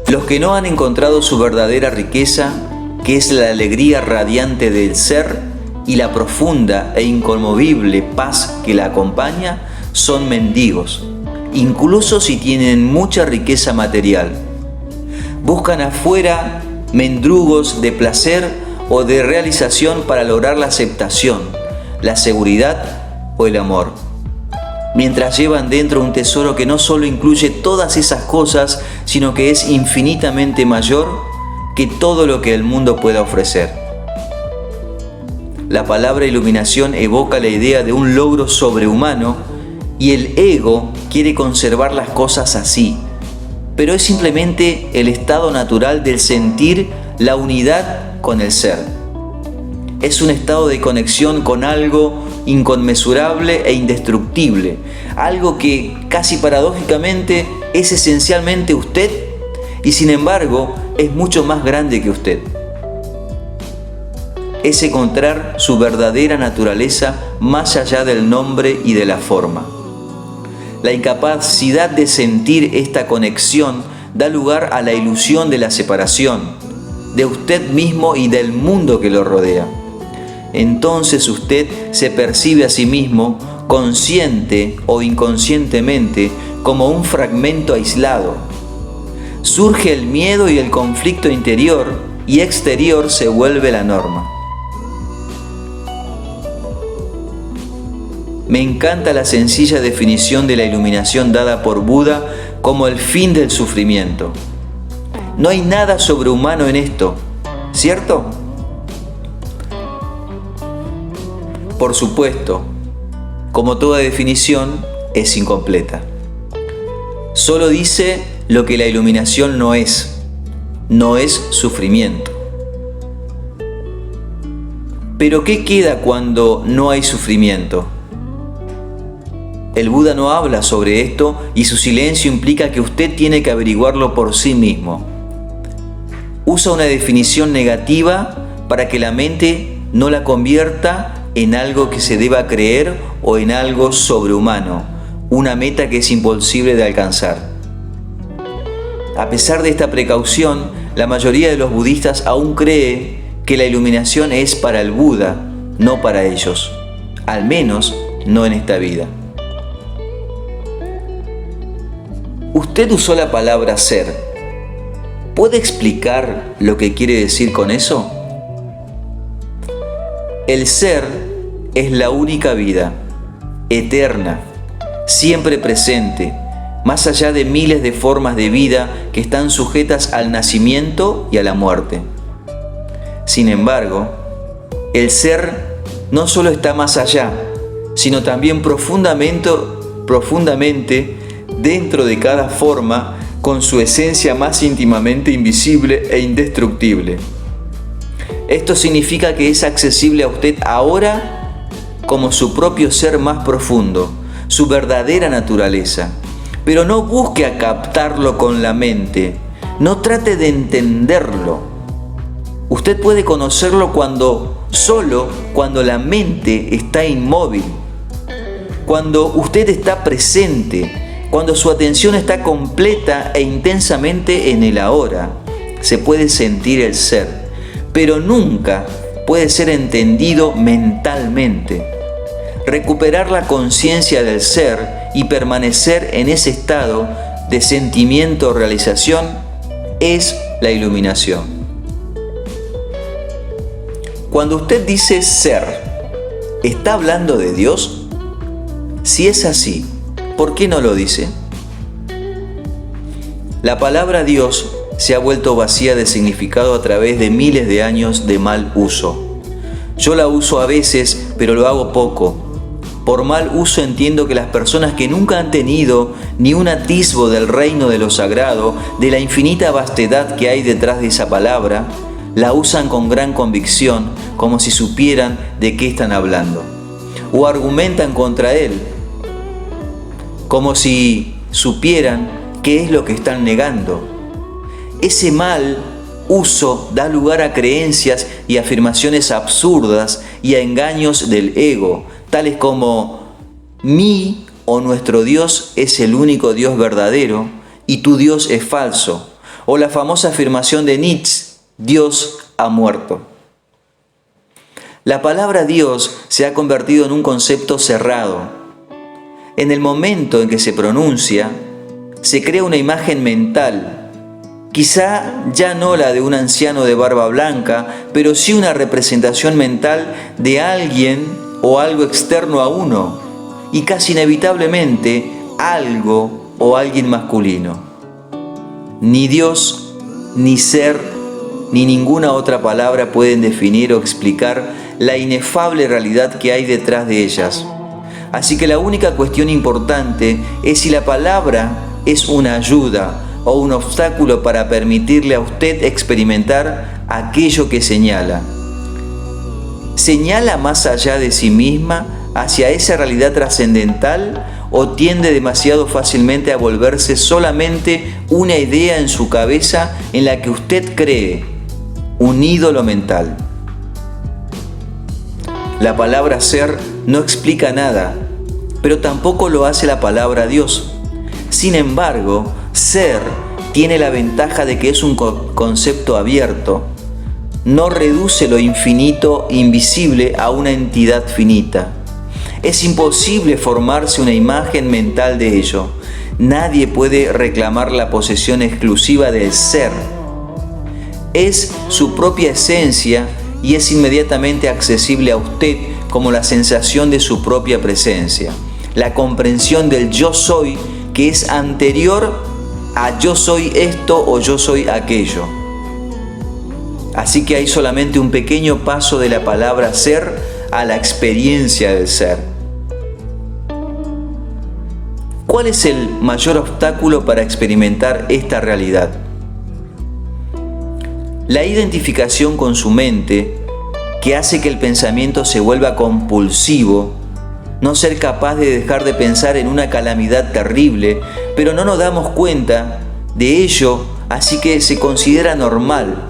Los que no han encontrado su verdadera riqueza, que es la alegría radiante del ser y la profunda e inconmovible paz que la acompaña, son mendigos, incluso si tienen mucha riqueza material. Buscan afuera mendrugos de placer o de realización para lograr la aceptación, la seguridad o el amor, mientras llevan dentro un tesoro que no solo incluye todas esas cosas, sino que es infinitamente mayor que todo lo que el mundo pueda ofrecer. La palabra iluminación evoca la idea de un logro sobrehumano y el ego quiere conservar las cosas así, pero es simplemente el estado natural del sentir la unidad con el ser. Es un estado de conexión con algo inconmensurable e indestructible, algo que casi paradójicamente es esencialmente usted y sin embargo es mucho más grande que usted. Es encontrar su verdadera naturaleza más allá del nombre y de la forma. La incapacidad de sentir esta conexión da lugar a la ilusión de la separación, de usted mismo y del mundo que lo rodea. Entonces usted se percibe a sí mismo, consciente o inconscientemente, como un fragmento aislado. Surge el miedo y el conflicto interior y exterior se vuelve la norma. Me encanta la sencilla definición de la iluminación dada por Buda como el fin del sufrimiento. No hay nada sobrehumano en esto, ¿cierto? Por supuesto, como toda definición, es incompleta. Solo dice lo que la iluminación no es sufrimiento. Pero ¿qué queda cuando no hay sufrimiento? El Buda no habla sobre esto y su silencio implica que usted tiene que averiguarlo por sí mismo. Usa una definición negativa para que la mente no la convierta en algo que se deba creer o en algo sobrehumano, una meta que es imposible de alcanzar. A pesar de esta precaución, la mayoría de los budistas aún cree que la iluminación es para el Buda, no para ellos, al menos no en esta vida. Usted usó la palabra ser. ¿Puede explicar lo que quiere decir con eso? El ser es la única vida, eterna, siempre presente, más allá de miles de formas de vida que están sujetas al nacimiento y a la muerte. Sin embargo, el ser no solo está más allá, sino también profundamente dentro de cada forma, con su esencia más íntimamente invisible e indestructible. Esto significa que es accesible a usted ahora como su propio ser más profundo, su verdadera naturaleza. Pero no busque a captarlo con la mente, no trate de entenderlo. Usted puede conocerlo solo cuando la mente está inmóvil, cuando usted está presente, Cuando su atención está completa e intensamente en el ahora, se puede sentir el ser, pero nunca puede ser entendido mentalmente. Recuperar la conciencia del ser y permanecer en ese estado de sentimiento o realización es la iluminación. Cuando usted dice ser, ¿está hablando de Dios? Si es así, ¿por qué no lo dice? La palabra Dios se ha vuelto vacía de significado a través de miles de años de mal uso. Yo la uso a veces, pero lo hago poco. Por mal uso entiendo que las personas que nunca han tenido ni un atisbo del reino de lo sagrado, de la infinita vastedad que hay detrás de esa palabra, la usan con gran convicción, como si supieran de qué están hablando. O argumentan contra él, como si supieran qué es lo que están negando. Ese mal uso da lugar a creencias y afirmaciones absurdas y a engaños del ego, tales como mi o nuestro Dios es el único Dios verdadero y tu Dios es falso, o la famosa afirmación de Nietzsche, Dios ha muerto. La palabra Dios se ha convertido en un concepto cerrado. En el momento en que se pronuncia, se crea una imagen mental, quizá ya no la de un anciano de barba blanca, pero sí una representación mental de alguien o algo externo a uno, y casi inevitablemente algo o alguien masculino. Ni Dios, ni ser, ni ninguna otra palabra pueden definir o explicar la inefable realidad que hay detrás de ellas. Así que la única cuestión importante es si la palabra es una ayuda o un obstáculo para permitirle a usted experimentar aquello que señala. ¿Señala más allá de sí misma hacia esa realidad trascendental o tiende demasiado fácilmente a volverse solamente una idea en su cabeza en la que usted cree, un ídolo mental? La palabra ser no explica nada, pero tampoco lo hace la palabra Dios. Sin embargo, ser tiene la ventaja de que es un concepto abierto. No reduce lo infinito invisible a una entidad finita. Es imposible formarse una imagen mental de ello. Nadie puede reclamar la posesión exclusiva del ser. Es su propia esencia y es inmediatamente accesible a usted como la sensación de su propia presencia. La comprensión del yo soy, que es anterior a yo soy esto o yo soy aquello. Así que hay solamente un pequeño paso de la palabra ser a la experiencia del ser. ¿Cuál es el mayor obstáculo para experimentar esta realidad? La identificación con su mente, que hace que el pensamiento se vuelva compulsivo, no ser capaz de dejar de pensar en una calamidad terrible, pero no nos damos cuenta de ello, así que se considera normal.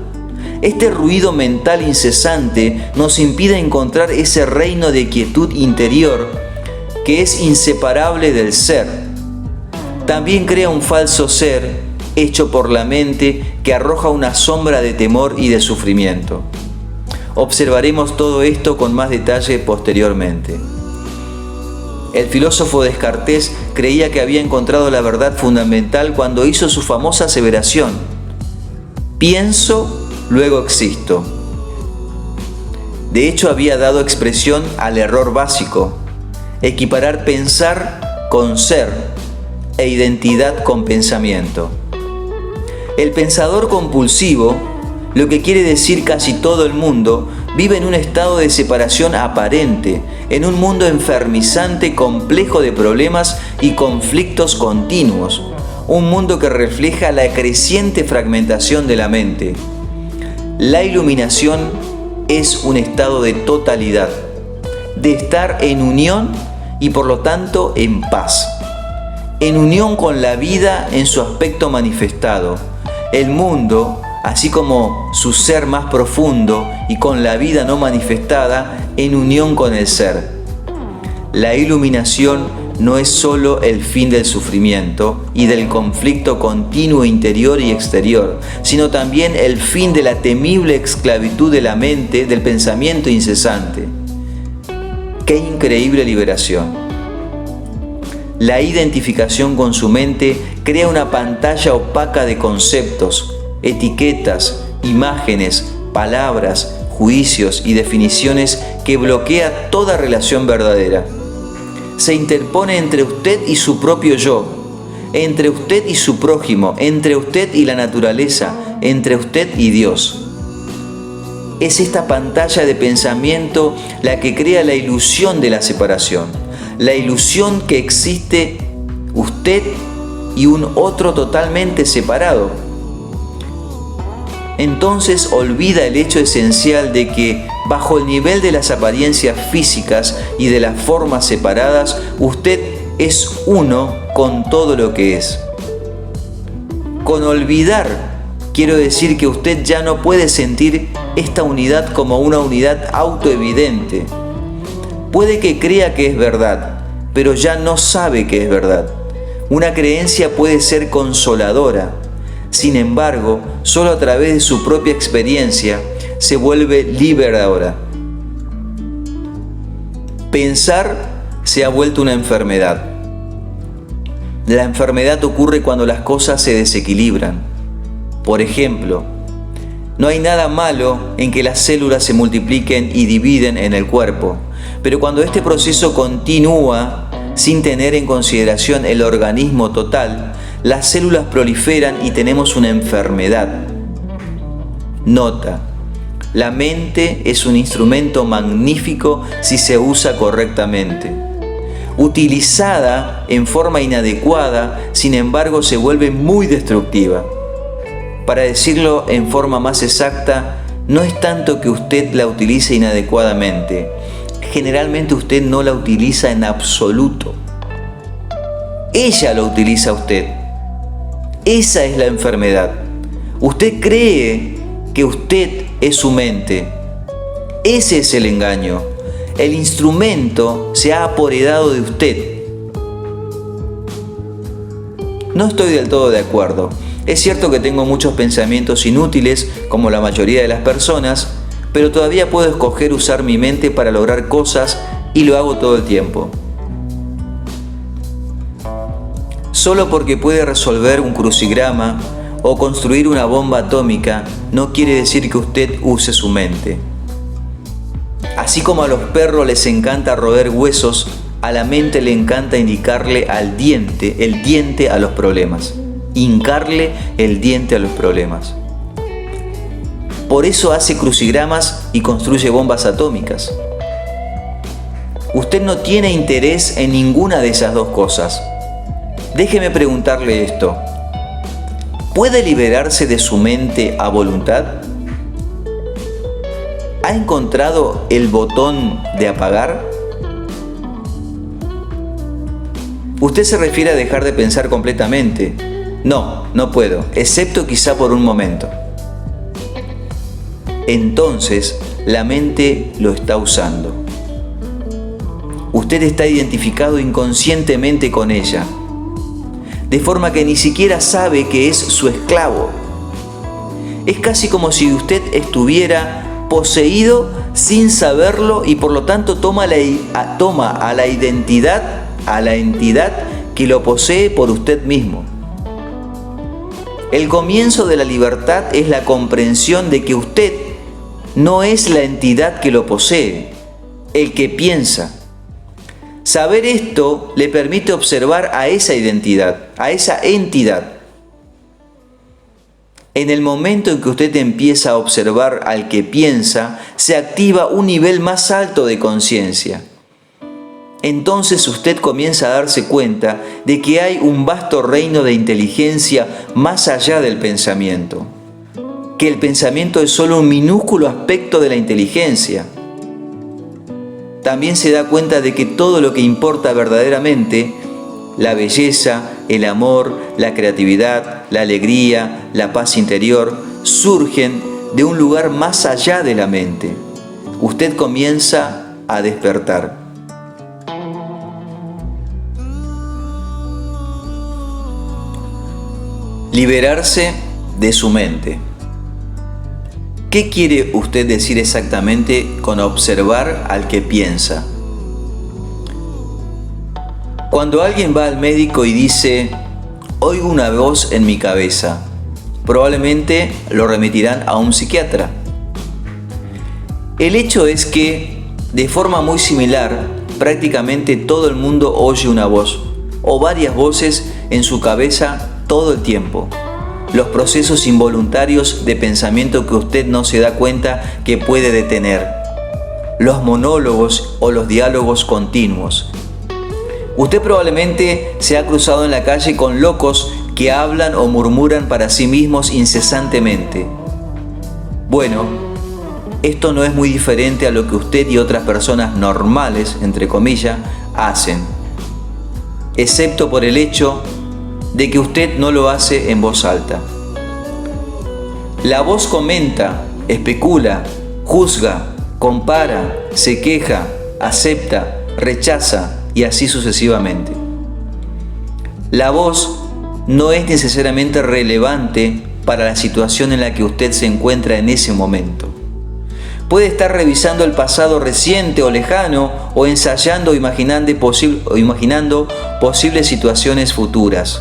Este ruido mental incesante nos impide encontrar ese reino de quietud interior que es inseparable del ser. También crea un falso ser hecho por la mente que arroja una sombra de temor y de sufrimiento. Observaremos todo esto con más detalle posteriormente. El filósofo Descartes creía que había encontrado la verdad fundamental cuando hizo su famosa aseveración: pienso, luego existo. De hecho, había dado expresión al error básico: equiparar pensar con ser e identidad con pensamiento. El pensador compulsivo, lo que quiere decir casi todo el mundo, vive en un estado de separación aparente, en un mundo enfermizante, complejo de problemas y conflictos continuos, un mundo que refleja la creciente fragmentación de la mente. La iluminación es un estado de totalidad, de estar en unión y por lo tanto en paz, en unión con la vida en su aspecto manifestado, el mundo, así como su ser más profundo, y con la vida no manifestada en unión con el ser. La iluminación no es solo el fin del sufrimiento y del conflicto continuo interior y exterior, sino también el fin de la temible esclavitud de la mente, del pensamiento incesante. ¡Qué increíble liberación! La identificación con su mente crea una pantalla opaca de conceptos, etiquetas, imágenes, palabras, juicios y definiciones que bloquea toda relación verdadera. Se interpone entre usted y su propio yo, entre usted y su prójimo, entre usted y la naturaleza, entre usted y Dios. Es esta pantalla de pensamiento la que crea la ilusión de la separación, la ilusión que existe usted y un otro totalmente separado. Entonces olvida el hecho esencial de que, bajo el nivel de las apariencias físicas y de las formas separadas, usted es uno con todo lo que es. Con olvidar, quiero decir que usted ya no puede sentir esta unidad como una unidad autoevidente. Puede que crea que es verdad, pero ya no sabe que es verdad. Una creencia puede ser consoladora. Sin embargo, solo a través de su propia experiencia se vuelve liberadora. Pensar se ha vuelto una enfermedad. La enfermedad ocurre cuando las cosas se desequilibran. Por ejemplo, no hay nada malo en que las células se multipliquen y dividen en el cuerpo, pero cuando este proceso continúa sin tener en consideración el organismo total, las células proliferan y tenemos una enfermedad. Nota: la mente es un instrumento magnífico si se usa correctamente. Utilizada en forma inadecuada, sin embargo, se vuelve muy destructiva. Para decirlo en forma más exacta, no es tanto que usted la utilice inadecuadamente. Generalmente usted no la utiliza en absoluto. Ella lo utiliza a usted. Esa es la enfermedad. Usted cree que usted es su mente. Ese es el engaño. El instrumento se ha apoderado de usted. No estoy del todo de acuerdo. Es cierto que tengo muchos pensamientos inútiles, como la mayoría de las personas, pero todavía puedo escoger usar mi mente para lograr cosas y lo hago todo el tiempo. Solo porque puede resolver un crucigrama o construir una bomba atómica no quiere decir que usted use su mente. Así como a los perros les encanta roer huesos, a la mente le encanta indicarle el diente a los problemas. Hincarle el diente a los problemas. Por eso hace crucigramas y construye bombas atómicas. Usted no tiene interés en ninguna de esas dos cosas. Déjeme preguntarle esto: ¿puede liberarse de su mente a voluntad? ¿Ha encontrado el botón de apagar? ¿Usted se refiere a dejar de pensar completamente? No, no puedo, excepto quizá por un momento. Entonces, la mente lo está usando. Usted está identificado inconscientemente con ella, de forma que ni siquiera sabe que es su esclavo. Es casi como si usted estuviera poseído sin saberlo y por lo tanto toma a la entidad que lo posee por usted mismo. El comienzo de la libertad es la comprensión de que usted no es la entidad que lo posee, el que piensa. Saber esto le permite observar a esa identidad, a esa entidad. En el momento en que usted empieza a observar al que piensa, se activa un nivel más alto de conciencia. Entonces usted comienza a darse cuenta de que hay un vasto reino de inteligencia más allá del pensamiento, que el pensamiento es solo un minúsculo aspecto de la inteligencia. También se da cuenta de que todo lo que importa verdaderamente, la belleza, el amor, la creatividad, la alegría, la paz interior, surgen de un lugar más allá de la mente. Usted comienza a despertar. Liberarse de su mente. ¿Qué quiere usted decir exactamente con observar al que piensa? Cuando alguien va al médico y dice, oigo una voz en mi cabeza, probablemente lo remitirán a un psiquiatra. El hecho es que, de forma muy similar, prácticamente todo el mundo oye una voz o varias voces en su cabeza todo el tiempo. Los procesos involuntarios de pensamiento que usted no se da cuenta que puede detener. Los monólogos o los diálogos continuos. Usted probablemente se ha cruzado en la calle con locos que hablan o murmuran para sí mismos incesantemente. Bueno, esto no es muy diferente a lo que usted y otras personas normales, entre comillas, hacen, excepto por el hecho de que usted no lo hace en voz alta. La voz comenta, especula, juzga, compara, se queja, acepta, rechaza y así sucesivamente. La voz no es necesariamente relevante para la situación en la que usted se encuentra en ese momento. Puede estar revisando el pasado reciente o lejano o ensayando o imaginando posibles situaciones futuras.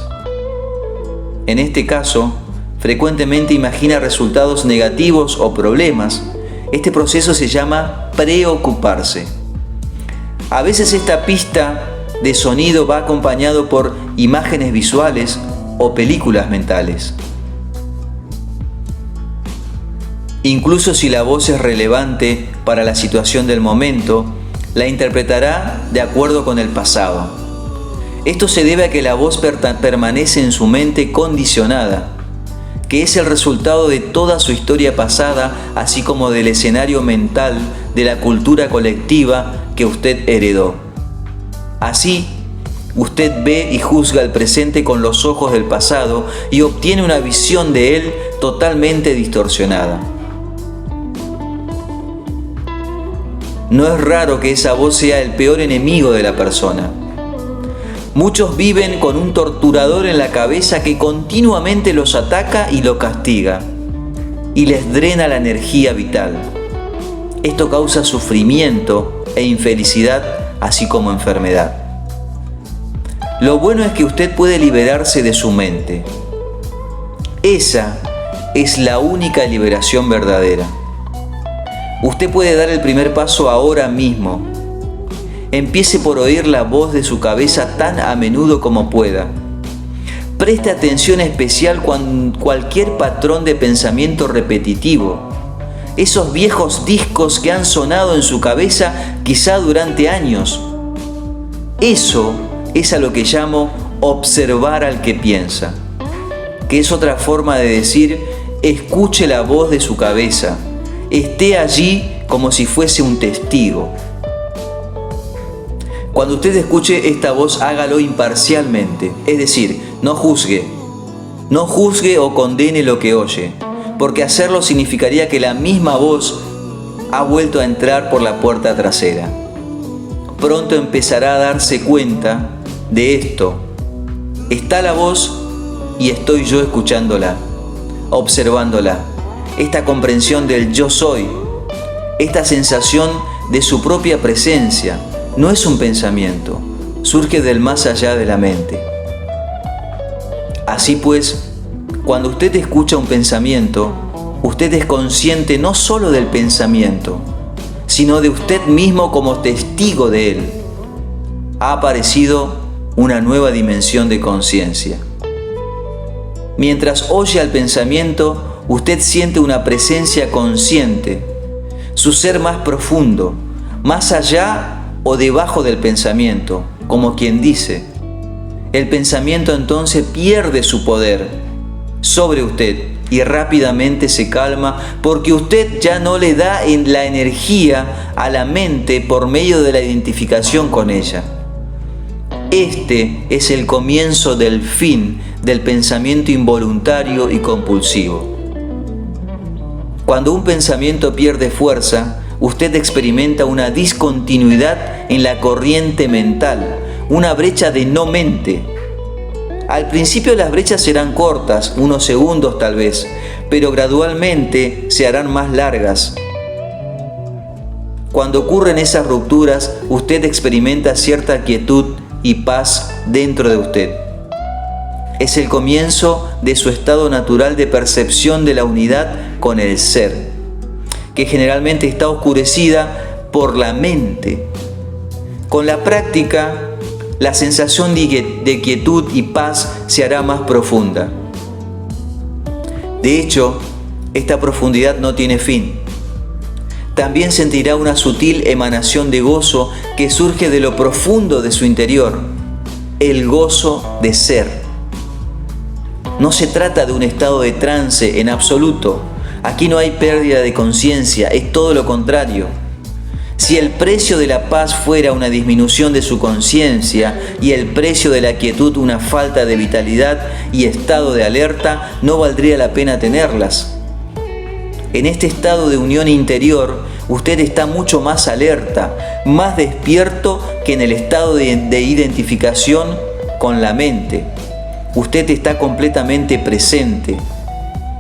En este caso, frecuentemente imagina resultados negativos o problemas. Este proceso se llama preocuparse. A veces esta pista de sonido va acompañado por imágenes visuales o películas mentales. Incluso si la voz es relevante para la situación del momento, la interpretará de acuerdo con el pasado. Esto se debe a que la voz permanece en su mente condicionada, que es el resultado de toda su historia pasada, así como del escenario mental de la cultura colectiva que usted heredó. Así, usted ve y juzga el presente con los ojos del pasado y obtiene una visión de él totalmente distorsionada. No es raro que esa voz sea el peor enemigo de la persona. Muchos viven con un torturador en la cabeza que continuamente los ataca y los castiga, y les drena la energía vital. Esto causa sufrimiento e infelicidad, así como enfermedad. Lo bueno es que usted puede liberarse de su mente. Esa es la única liberación verdadera. Usted puede dar el primer paso ahora mismo. Empiece por oír la voz de su cabeza tan a menudo como pueda. Preste atención especial con cualquier patrón de pensamiento repetitivo. Esos viejos discos que han sonado en su cabeza quizá durante años. Eso es a lo que llamo observar al que piensa, que es otra forma de decir, escuche la voz de su cabeza, esté allí como si fuese un testigo. Cuando usted escuche esta voz, hágalo imparcialmente, es decir, no juzgue o condene lo que oye, porque hacerlo significaría que la misma voz ha vuelto a entrar por la puerta trasera. Pronto empezará a darse cuenta de esto. Está la voz y estoy yo escuchándola, observándola. Esta comprensión del yo soy, esta sensación de su propia presencia, no es un pensamiento, surge del más allá de la mente. Así pues, cuando usted escucha un pensamiento, usted es consciente no solo del pensamiento, sino de usted mismo como testigo de él. Ha aparecido una nueva dimensión de conciencia. Mientras oye al pensamiento, usted siente una presencia consciente, su ser más profundo, más allá o debajo del pensamiento, como quien dice. El pensamiento entonces pierde su poder sobre usted y rápidamente se calma porque usted ya no le da la energía a la mente por medio de la identificación con ella. Este es el comienzo del fin del pensamiento involuntario y compulsivo. Cuando un pensamiento pierde fuerza, usted experimenta una discontinuidad en la corriente mental, una brecha de no mente. Al principio las brechas serán cortas, unos segundos tal vez, pero gradualmente se harán más largas. Cuando ocurren esas rupturas, usted experimenta cierta quietud y paz dentro de usted. Es el comienzo de su estado natural de percepción de la unidad con el ser, que generalmente está oscurecida por la mente. Con la práctica, la sensación de quietud y paz se hará más profunda. De hecho, esta profundidad no tiene fin. También sentirá una sutil emanación de gozo que surge de lo profundo de su interior, el gozo de ser. No se trata de un estado de trance en absoluto. Aquí no hay pérdida de conciencia, es todo lo contrario. Si el precio de la paz fuera una disminución de su conciencia y el precio de la quietud una falta de vitalidad y estado de alerta, no valdría la pena tenerlas. En este estado de unión interior, usted está mucho más alerta, más despierto que en el estado de identificación con la mente. Usted está completamente presente.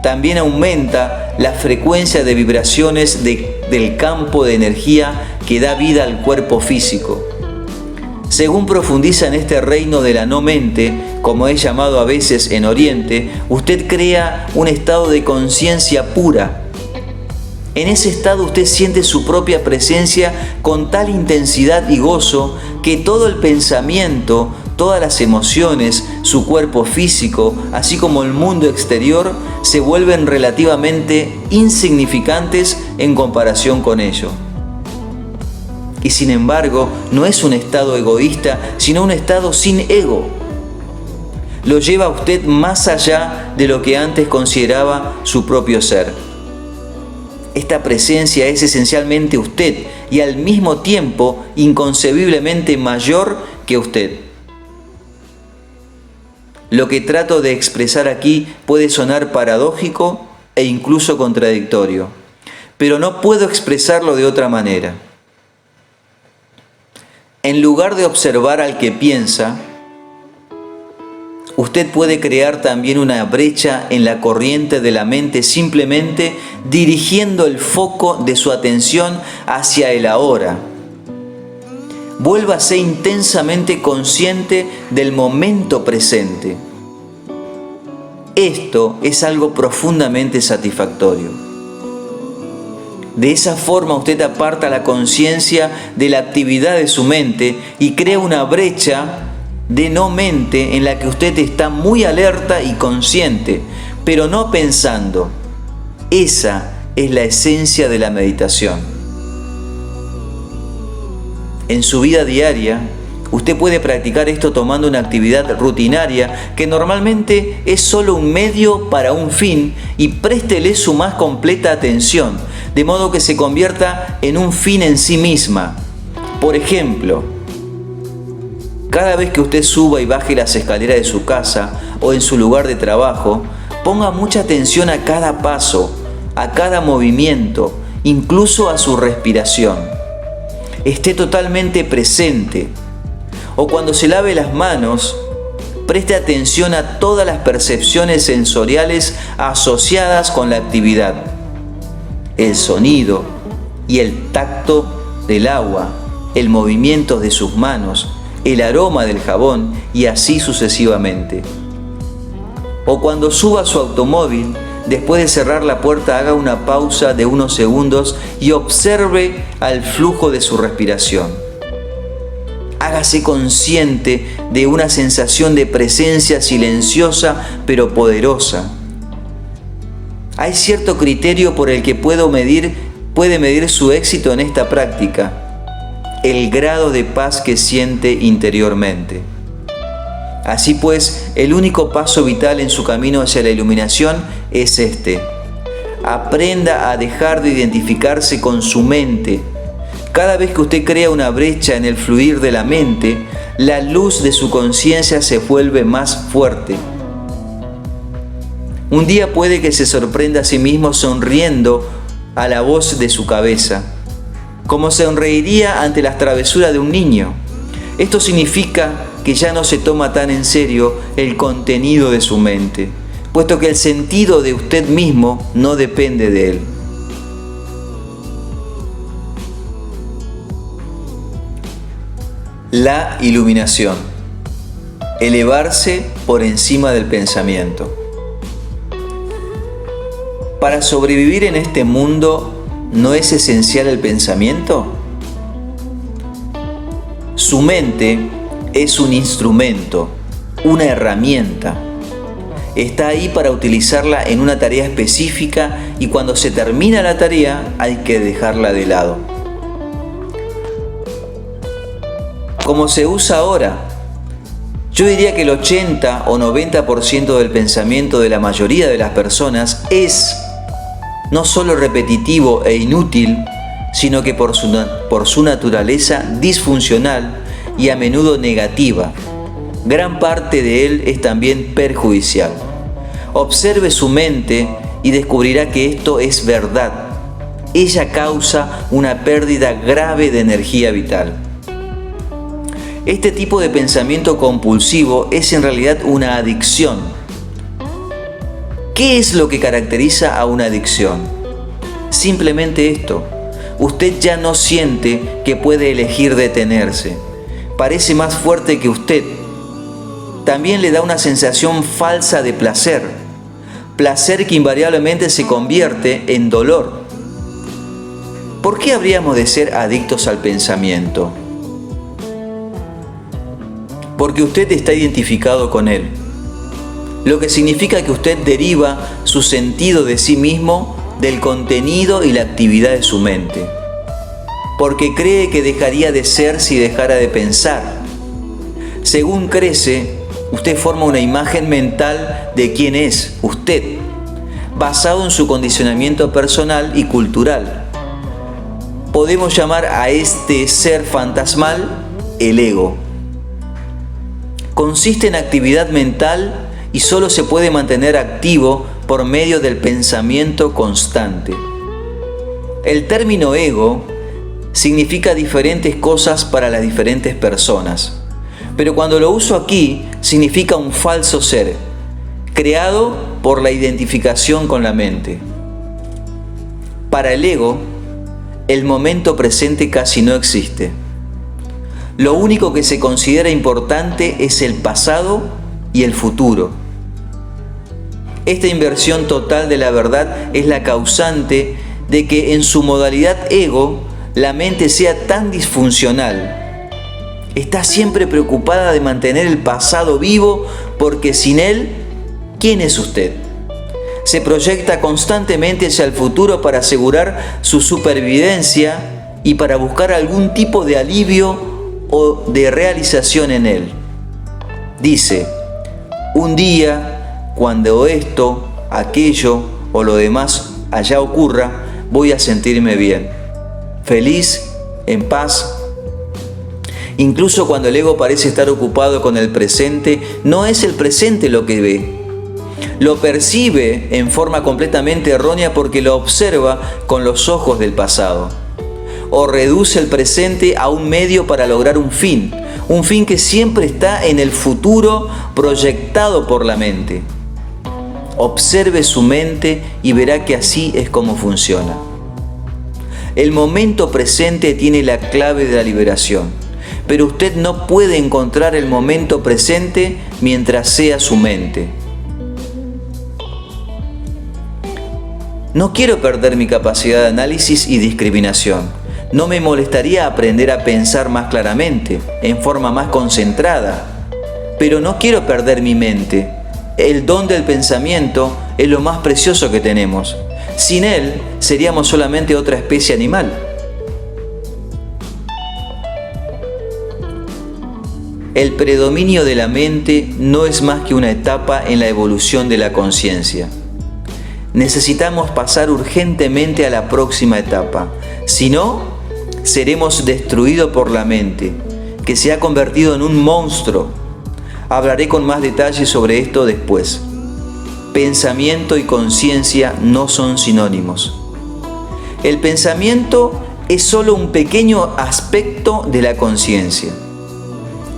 También aumenta la frecuencia de vibraciones del campo de energía que da vida al cuerpo físico. Según profundiza en este reino de la no mente, como es llamado a veces en Oriente, usted crea un estado de conciencia pura. En ese estado usted siente su propia presencia con tal intensidad y gozo que todo el pensamiento, todas las emociones, su cuerpo físico, así como el mundo exterior, se vuelven relativamente insignificantes en comparación con ello. Y sin embargo, no es un estado egoísta, sino un estado sin ego. Lo lleva a usted más allá de lo que antes consideraba su propio ser. Esta presencia es esencialmente usted y al mismo tiempo inconcebiblemente mayor que usted. Lo que trato de expresar aquí puede sonar paradójico e incluso contradictorio, pero no puedo expresarlo de otra manera. En lugar de observar al que piensa, usted puede crear también una brecha en la corriente de la mente simplemente dirigiendo el foco de su atención hacia el ahora. Vuélvase intensamente consciente del momento presente. Esto es algo profundamente satisfactorio. De esa forma usted aparta la conciencia de la actividad de su mente y crea una brecha de no mente en la que usted está muy alerta y consciente, pero no pensando. Esa es la esencia de la meditación. En su vida diaria, usted puede practicar esto tomando una actividad rutinaria que normalmente es solo un medio para un fin y préstele su más completa atención, de modo que se convierta en un fin en sí misma. Por ejemplo, cada vez que usted suba y baje las escaleras de su casa o en su lugar de trabajo, ponga mucha atención a cada paso, a cada movimiento, incluso a su respiración. Esté totalmente presente. O cuando se lave las manos, preste atención a todas las percepciones sensoriales asociadas con la actividad. El sonido y el tacto del agua, el movimiento de sus manos, el aroma del jabón y así sucesivamente. O cuando suba a su automóvil, después de cerrar la puerta, haga una pausa de unos segundos y observe al flujo de su respiración. Hágase consciente de una sensación de presencia silenciosa pero poderosa. Hay cierto criterio por el que puede medir su éxito en esta práctica: el grado de paz que siente interiormente. Así pues, el único paso vital en su camino hacia la iluminación es este: aprenda a dejar de identificarse con su mente. Cada vez que usted crea una brecha en el fluir de la mente, la luz de su conciencia se vuelve más fuerte. Un día puede que se sorprenda a sí mismo sonriendo a la voz de su cabeza, como sonreiría ante las travesuras de un niño. Esto significa que ya no se toma tan en serio el contenido de su mente, puesto que el sentido de usted mismo no depende de él. La iluminación. Elevarse por encima del pensamiento. Para sobrevivir en este mundo, ¿no es esencial el pensamiento? Su mente es un instrumento, una herramienta. Está ahí para utilizarla en una tarea específica y cuando se termina la tarea hay que dejarla de lado. Como se usa ahora, yo diría que el 80 o 90% del pensamiento de la mayoría de las personas es no solo repetitivo e inútil, sino que por su naturaleza disfuncional y a menudo negativa. Gran parte de él es también perjudicial. Observe su mente y descubrirá que esto es verdad. Ella causa una pérdida grave de energía vital. Este tipo de pensamiento compulsivo es en realidad una adicción. ¿Qué es lo que caracteriza a una adicción? Simplemente esto. Usted ya no siente que puede elegir detenerse. Parece más fuerte que usted. También le da una sensación falsa de placer. Placer que invariablemente se convierte en dolor. ¿Por qué habríamos de ser adictos al pensamiento? Porque usted está identificado con él, lo que significa que usted deriva su sentido de sí mismo del contenido y la actividad de su mente, porque cree que dejaría de ser si dejara de pensar. Según crece, usted forma una imagen mental de quién es usted, basado en su condicionamiento personal y cultural. Podemos llamar a este ser fantasmal el ego. Consiste en actividad mental y solo se puede mantener activo por medio del pensamiento constante. El término ego significa diferentes cosas para las diferentes personas, pero cuando lo uso aquí significa un falso ser, creado por la identificación con la mente. Para el ego, el momento presente casi no existe. Lo único que se considera importante es el pasado y el futuro. Esta inversión total de la verdad es la causante de que en su modalidad ego la mente sea tan disfuncional. Está siempre preocupada de mantener el pasado vivo porque sin él, ¿quién es usted? Se proyecta constantemente hacia el futuro para asegurar su supervivencia y para buscar algún tipo de alivio o de realización en él. Dice, un día, cuando esto, aquello o lo demás allá ocurra, voy a sentirme bien, feliz, en paz. Incluso cuando el ego parece estar ocupado con el presente, no es el presente lo que ve. Lo percibe en forma completamente errónea porque lo observa con los ojos del pasado. O reduce el presente a un medio para lograr un fin que siempre está en el futuro proyectado por la mente. Observe su mente y verá que así es como funciona. El momento presente tiene la clave de la liberación, pero usted no puede encontrar el momento presente mientras sea su mente. No quiero perder mi capacidad de análisis y discriminación. No me molestaría aprender a pensar más claramente, en forma más concentrada. Pero no quiero perder mi mente. El don del pensamiento es lo más precioso que tenemos. Sin él, seríamos solamente otra especie animal. El predominio de la mente no es más que una etapa en la evolución de la conciencia. Necesitamos pasar urgentemente a la próxima etapa. Si no, seremos destruidos por la mente, que se ha convertido en un monstruo. Hablaré con más detalles sobre esto después. Pensamiento y conciencia no son sinónimos. El pensamiento es solo un pequeño aspecto de la conciencia.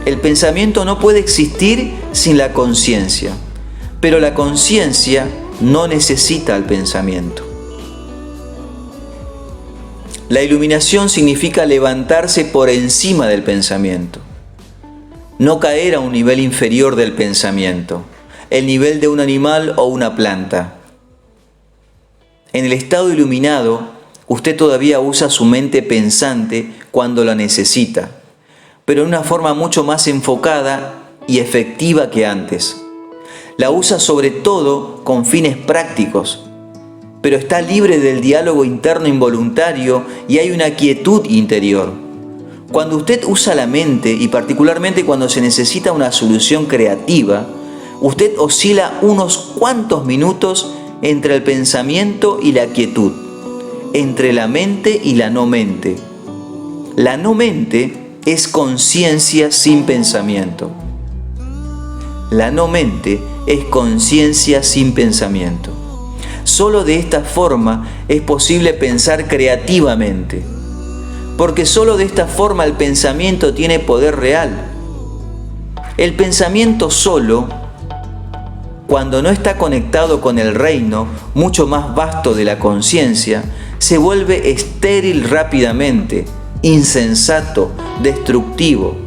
El pensamiento no puede existir sin la conciencia, pero la conciencia no necesita al pensamiento. La iluminación significa levantarse por encima del pensamiento, no caer a un nivel inferior del pensamiento, el nivel de un animal o una planta. En el estado iluminado, usted todavía usa su mente pensante cuando la necesita, pero en una forma mucho más enfocada y efectiva que antes. La usa sobre todo con fines prácticos, pero está libre del diálogo interno involuntario y hay una quietud interior. Cuando usted usa la mente, y particularmente cuando se necesita una solución creativa, usted oscila unos cuantos minutos entre el pensamiento y la quietud, entre la mente y la no mente. La no mente es conciencia sin pensamiento. La no mente es conciencia sin pensamiento. Solo de esta forma es posible pensar creativamente, porque solo de esta forma el pensamiento tiene poder real. El pensamiento solo, cuando no está conectado con el reino mucho más vasto de la conciencia, se vuelve estéril rápidamente, insensato, destructivo.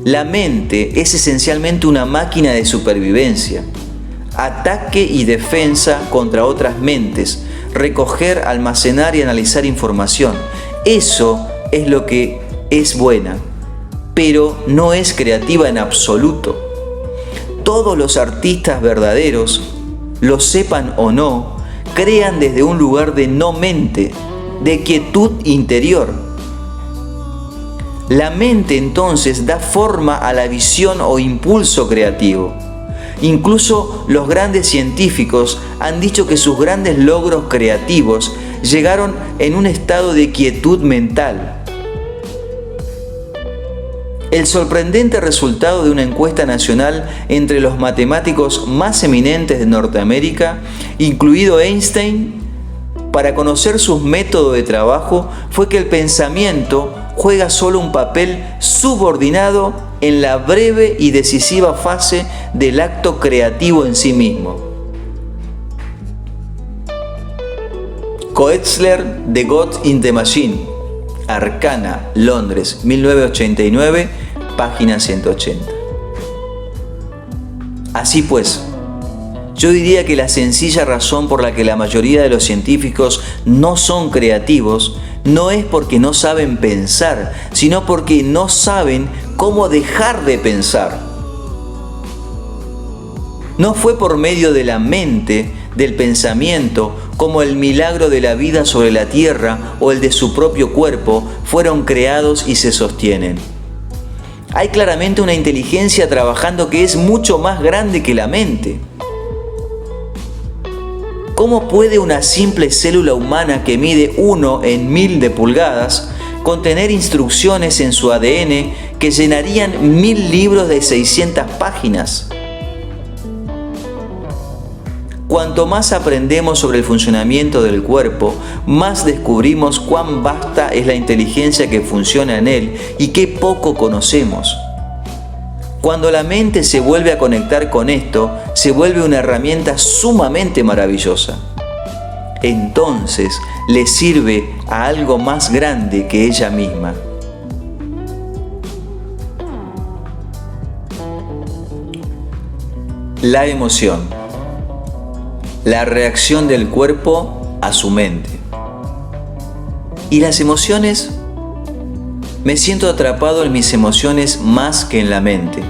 La mente es esencialmente una máquina de supervivencia, ataque y defensa contra otras mentes, recoger, almacenar y analizar información. Eso es lo que es buena, pero no es creativa en absoluto. Todos los artistas verdaderos, lo sepan o no, crean desde un lugar de no mente, de quietud interior. La mente entonces da forma a la visión o impulso creativo. Incluso los grandes científicos han dicho que sus grandes logros creativos llegaron en un estado de quietud mental. El sorprendente resultado de una encuesta nacional entre los matemáticos más eminentes de Norteamérica, incluido Einstein, para conocer sus métodos de trabajo, fue que el pensamiento juega solo un papel subordinado en la breve y decisiva fase del acto creativo en sí mismo. Koestler, The God in the Machine, Arcana, Londres, 1989, página 180. Así pues, yo diría que la sencilla razón por la que la mayoría de los científicos no son creativos no es porque no saben pensar, sino porque no saben cómo dejar de pensar. No fue por medio de la mente, del pensamiento, como el milagro de la vida sobre la tierra o el de su propio cuerpo fueron creados y se sostienen. Hay claramente una inteligencia trabajando que es mucho más grande que la mente. ¿Cómo puede una simple célula humana que mide 1 en 1000 de pulgadas contener instrucciones en su ADN que llenarían 1000 libros de 600 páginas? Cuanto más aprendemos sobre el funcionamiento del cuerpo, más descubrimos cuán vasta es la inteligencia que funciona en él y qué poco conocemos. Cuando la mente se vuelve a conectar con esto, se vuelve una herramienta sumamente maravillosa. Entonces le sirve a algo más grande que ella misma. La emoción. La reacción del cuerpo a su mente. ¿Y las emociones? Me siento atrapado en mis emociones más que en la mente.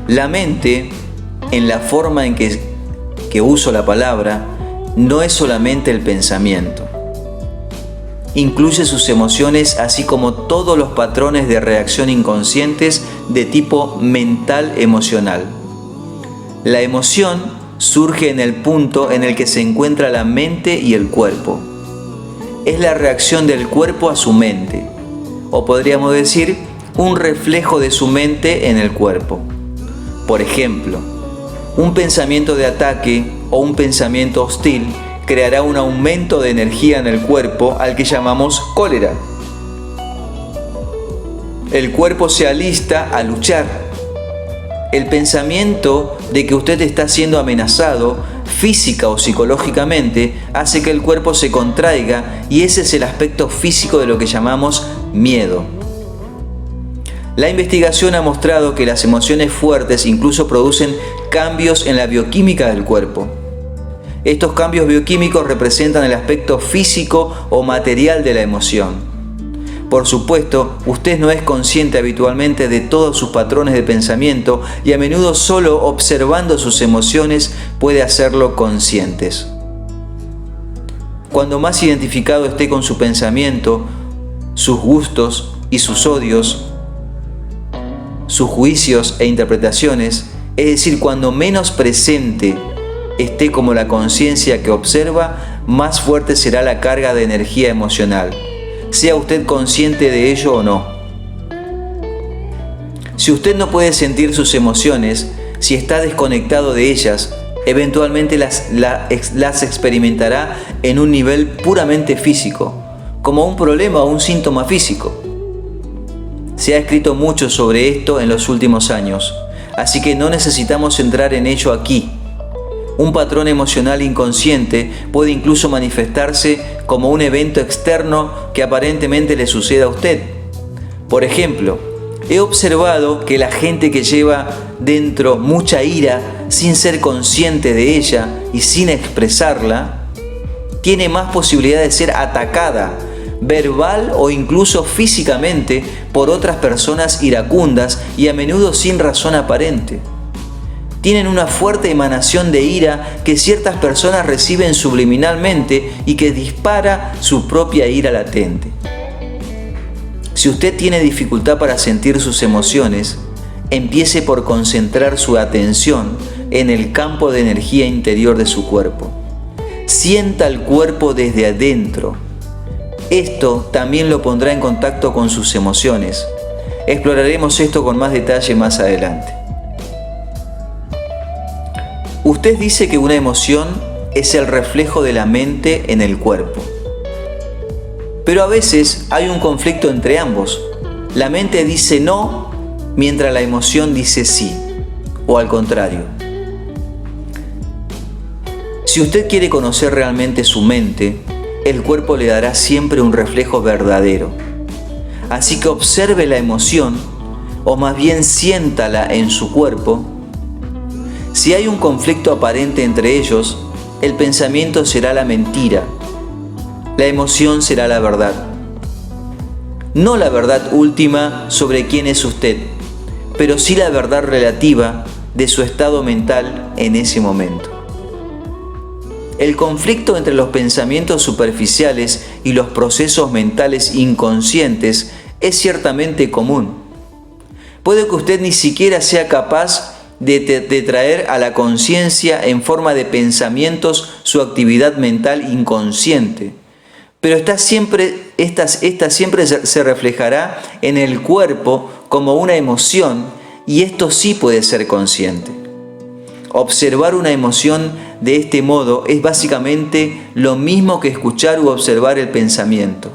La mente, en la forma en que uso la palabra, no es solamente el pensamiento. Incluye sus emociones, así como todos los patrones de reacción inconscientes de tipo mental emocional. La emoción surge en el punto en el que se encuentra la mente y el cuerpo. Es la reacción del cuerpo a su mente, o podríamos decir, un reflejo de su mente en el cuerpo. Por ejemplo, un pensamiento de ataque o un pensamiento hostil creará un aumento de energía en el cuerpo al que llamamos cólera. el cuerpo se alista a luchar. El pensamiento de que usted está siendo amenazado física o psicológicamente hace que el cuerpo se contraiga, y ese es el aspecto físico de lo que llamamos miedo. La investigación ha mostrado que las emociones fuertes incluso producen cambios en la bioquímica del cuerpo. Estos cambios bioquímicos representan el aspecto físico o material de la emoción. Por supuesto, usted no es consciente habitualmente de todos sus patrones de pensamiento, y a menudo solo observando sus emociones puede hacerlo conscientes. Cuando más identificado esté con su pensamiento, sus gustos y sus odios, sus juicios e interpretaciones, es decir, cuando menos presente esté como la conciencia que observa, más fuerte será la carga de energía emocional, sea usted consciente de ello o no. Si usted no puede sentir sus emociones, si está desconectado de ellas, eventualmente las experimentará en un nivel puramente físico, como un problema o un síntoma físico. Se ha escrito mucho sobre esto en los últimos años, así que no necesitamos entrar en ello aquí. Un patrón emocional inconsciente puede incluso manifestarse como un evento externo que aparentemente le sucede a usted. Por ejemplo, he observado que la gente que lleva dentro mucha ira sin ser consciente de ella y sin expresarla, tiene más posibilidad de ser atacada verbal o incluso físicamente por otras personas iracundas y a menudo sin razón aparente. Tienen una fuerte emanación de ira que ciertas personas reciben subliminalmente y que dispara su propia ira latente. Si usted tiene dificultad para sentir sus emociones, empiece por concentrar su atención en el campo de energía interior de su cuerpo. Sienta el cuerpo desde adentro. Esto también lo pondrá en contacto con sus emociones. Exploraremos esto con más detalle más adelante. Usted dice que una emoción es el reflejo de la mente en el cuerpo. Pero a veces hay un conflicto entre ambos. La mente dice no, mientras la emoción dice sí, o al contrario. Si usted quiere conocer realmente su mente, el cuerpo le dará siempre un reflejo verdadero. Así que observe la emoción, o más bien siéntala en su cuerpo. Si hay un conflicto aparente entre ellos, el pensamiento será la mentira, la emoción será la verdad. No la verdad última sobre quién es usted, pero sí la verdad relativa de su estado mental en ese momento. El conflicto entre los pensamientos superficiales y los procesos mentales inconscientes es ciertamente común. Puede que usted ni siquiera sea capaz de traer a la conciencia en forma de pensamientos su actividad mental inconsciente, pero esta siempre se reflejará en el cuerpo como una emoción, y esto sí puede ser consciente. Observar una emoción de este modo es básicamente lo mismo que escuchar u observar el pensamiento,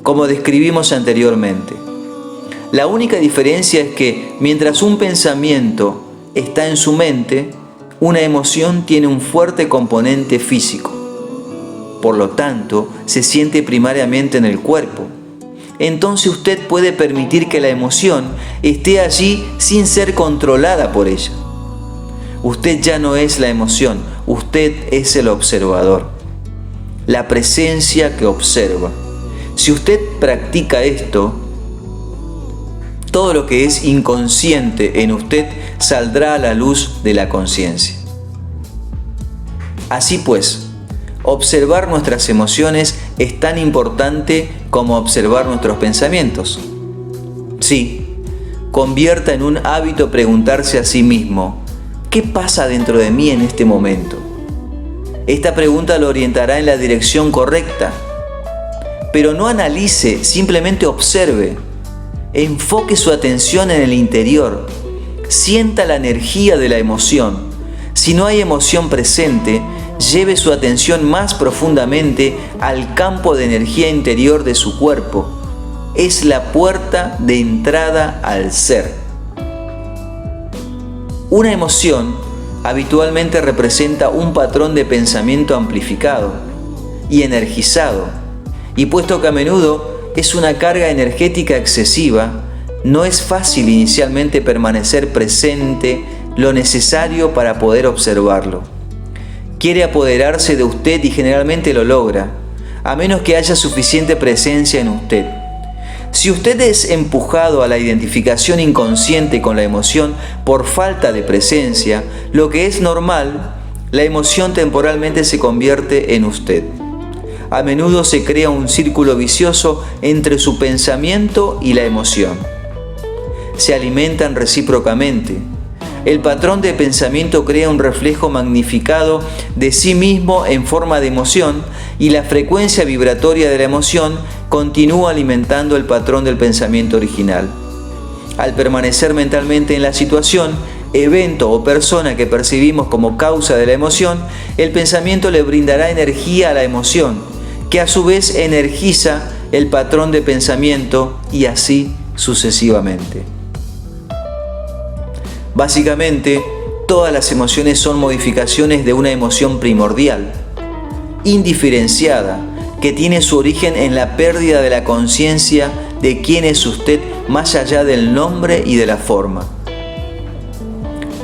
como describimos anteriormente. La única diferencia es que mientras un pensamiento está en su mente, una emoción tiene un fuerte componente físico. Por lo tanto, se siente primariamente en el cuerpo. Entonces usted puede permitir que la emoción esté allí sin ser controlada por ella. Usted ya no es la emoción, usted es el observador, la presencia que observa. Si usted practica esto, todo lo que es inconsciente en usted saldrá a la luz de la conciencia. Así pues, observar nuestras emociones es tan importante como observar nuestros pensamientos. Sí, convierta en un hábito preguntarse a sí mismo: ¿qué pasa dentro de mí en este momento? Esta pregunta lo orientará en la dirección correcta. Pero no analice, simplemente observe. Enfoque su atención en el interior. Sienta la energía de la emoción. Si no hay emoción presente, lleve su atención más profundamente al campo de energía interior de su cuerpo. es la puerta de entrada al ser. Una emoción habitualmente representa un patrón de pensamiento amplificado y energizado, y puesto que a menudo es una carga energética excesiva, no es fácil inicialmente permanecer presente lo necesario para poder observarlo. Quiere apoderarse de usted y generalmente lo logra, a menos que haya suficiente presencia en usted. Si usted es empujado a la identificación inconsciente con la emoción por falta de presencia, lo que es normal, la emoción temporalmente se convierte en usted. A menudo se crea un círculo vicioso entre su pensamiento y la emoción. Se alimentan recíprocamente. El patrón de pensamiento crea un reflejo magnificado de sí mismo en forma de emoción, y la frecuencia vibratoria de la emoción continúa alimentando el patrón del pensamiento original. Al permanecer mentalmente en la situación, evento o persona que percibimos como causa de la emoción, el pensamiento le brindará energía a la emoción, que a su vez energiza el patrón de pensamiento, y así sucesivamente. Básicamente, todas las emociones son modificaciones de una emoción primordial, indiferenciada, que tiene su origen en la pérdida de la conciencia de quién es usted más allá del nombre y de la forma.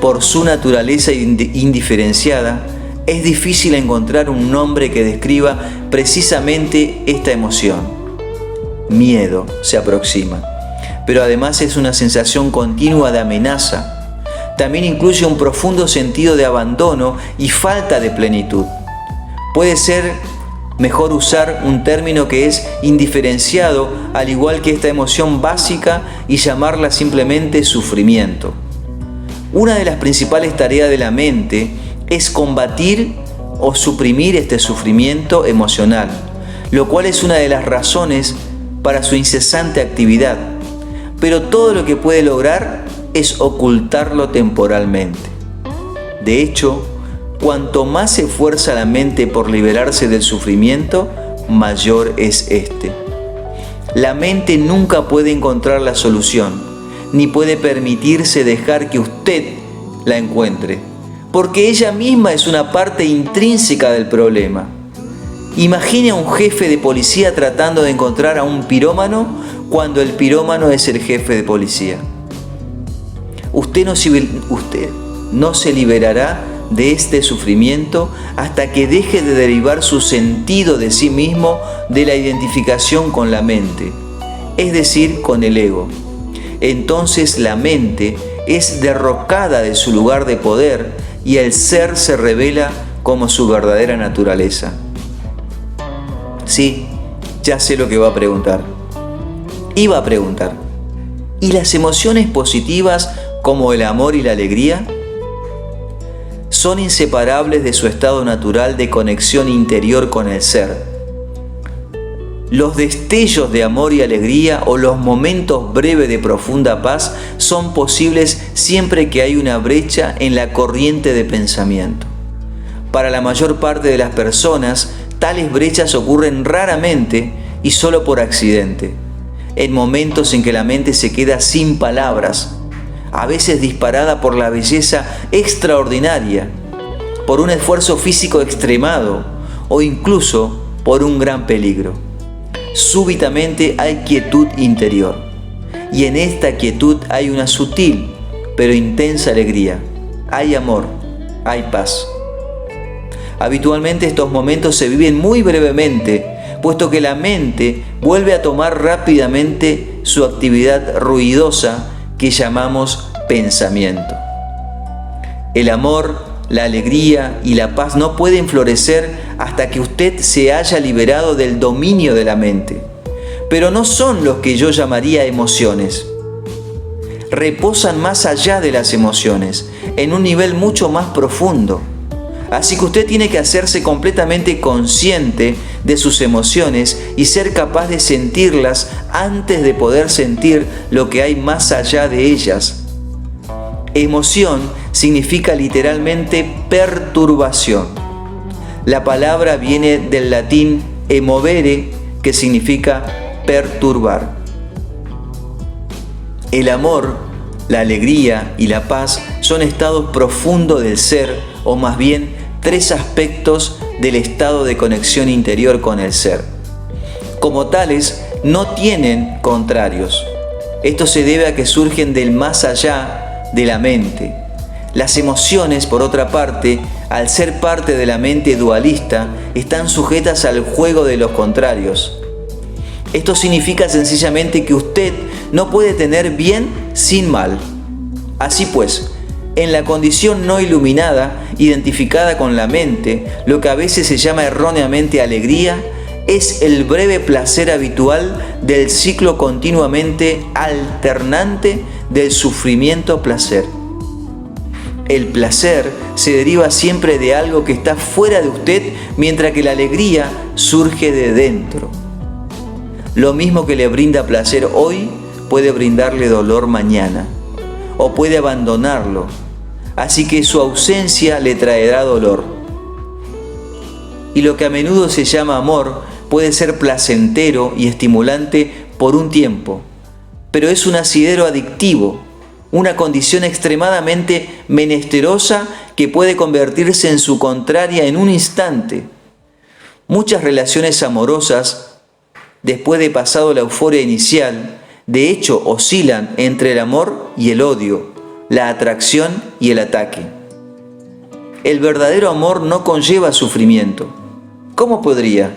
Por su naturaleza indiferenciada, es difícil encontrar un nombre que describa precisamente esta emoción. Miedo se aproxima, pero además es una sensación continua de amenaza. También incluye un profundo sentido de abandono y falta de plenitud. Puede ser mejor usar un término que es indiferenciado, al igual que esta emoción básica, y llamarla simplemente sufrimiento. Una de las principales tareas de la mente es combatir o suprimir este sufrimiento emocional, lo cual es una de las razones para su incesante actividad. Pero todo lo que puede lograr es ocultarlo temporalmente. De hecho, cuanto más se esfuerza la mente por liberarse del sufrimiento, mayor es este. La mente nunca puede encontrar la solución, ni puede permitirse dejar que usted la encuentre, porque ella misma es una parte intrínseca del problema. Imagine a un jefe de policía tratando de encontrar a un pirómano cuando el pirómano es el jefe de policía. Usted no se liberará de este sufrimiento hasta que deje de derivar su sentido de sí mismo de la identificación con la mente, es decir, con el ego. Entonces la mente es derrocada de su lugar de poder y el ser se revela como su verdadera naturaleza. Sí, ya sé lo que va a preguntar. Iba a preguntar, ¿y las emociones positivas como el amor y la alegría? Son inseparables de su estado natural de conexión interior con el ser. Los destellos de amor y alegría o los momentos breves de profunda paz son posibles siempre que hay una brecha en la corriente de pensamiento. Para la mayor parte de las personas, tales brechas ocurren raramente y solo por accidente, en momentos en que la mente se queda sin palabras, a veces disparada por la belleza extraordinaria, por un esfuerzo físico extremado o incluso por un gran peligro. Súbitamente hay quietud interior, y en esta quietud hay una sutil pero intensa alegría, hay amor, hay paz. Habitualmente estos momentos se viven muy brevemente, puesto que la mente vuelve a tomar rápidamente su actividad ruidosa que llamamos pensamiento. El amor, la alegría y la paz no pueden florecer hasta que usted se haya liberado del dominio de la mente. Pero no son los que yo llamaría emociones. Reposan más allá de las emociones, en un nivel mucho más profundo. Así que usted tiene que hacerse completamente consciente de sus emociones y ser capaz de sentirlas antes de poder sentir lo que hay más allá de ellas. Emoción significa literalmente perturbación. La palabra viene del latín emovere, que significa perturbar. El amor, la alegría y la paz son estados profundos del ser, o más bien 3 aspectos del estado de conexión interior con el ser. Como tales, no tienen contrarios. Esto se debe a que surgen del más allá de la mente. Las emociones, por otra parte, al ser parte de la mente dualista, están sujetas al juego de los contrarios. Esto significa sencillamente que usted no puede tener bien sin mal. Así pues, en la condición no iluminada, identificada con la mente, lo que a veces se llama erróneamente alegría, es el breve placer habitual del ciclo continuamente alternante del sufrimiento-placer. El placer se deriva siempre de algo que está fuera de usted, mientras que la alegría surge de dentro. Lo mismo que le brinda placer hoy, puede brindarle dolor mañana, o puede abandonarlo, así que su ausencia le traerá dolor. Y lo que a menudo se llama amor puede ser placentero y estimulante por un tiempo, pero es un asidero adictivo, una condición extremadamente menesterosa que puede convertirse en su contraria en un instante. Muchas relaciones amorosas, después de pasado la euforia inicial, de hecho oscilan entre el amor y el odio, la atracción y el ataque. El verdadero amor no conlleva sufrimiento. ¿Cómo podría?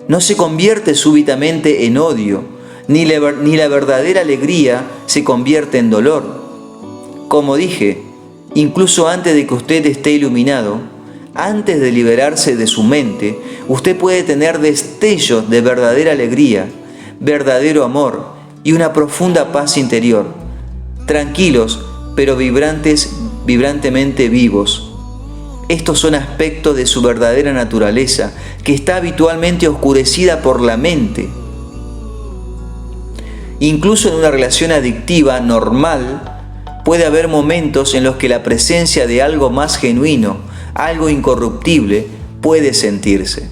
No se convierte súbitamente en odio, ni la verdadera alegría se convierte en dolor. Como dije, incluso antes de que usted esté iluminado, antes de liberarse de su mente, usted puede tener destellos de verdadera alegría, verdadero amor y una profunda paz interior, tranquilos pero vibrantemente vivos. Estos son aspectos de su verdadera naturaleza, que está habitualmente oscurecida por la mente. Incluso en una relación adictiva normal, puede haber momentos en los que la presencia de algo más genuino, algo incorruptible, puede sentirse.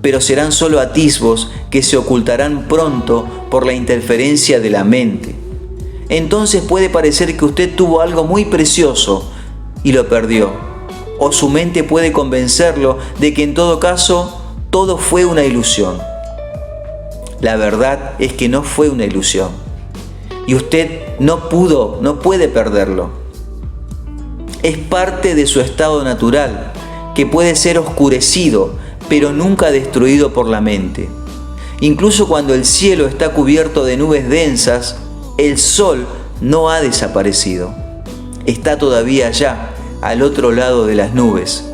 Pero serán solo atisbos que se ocultarán pronto por la interferencia de la mente. Entonces puede parecer que usted tuvo algo muy precioso y lo perdió. O su mente puede convencerlo de que en todo caso todo fue una ilusión. La verdad es que no fue una ilusión. Y usted no puede perderlo. Es parte de su estado natural, que puede ser oscurecido, pero nunca destruido por la mente. Incluso cuando el cielo está cubierto de nubes densas, el sol no ha desaparecido. Está todavía allá, al otro lado de las nubes.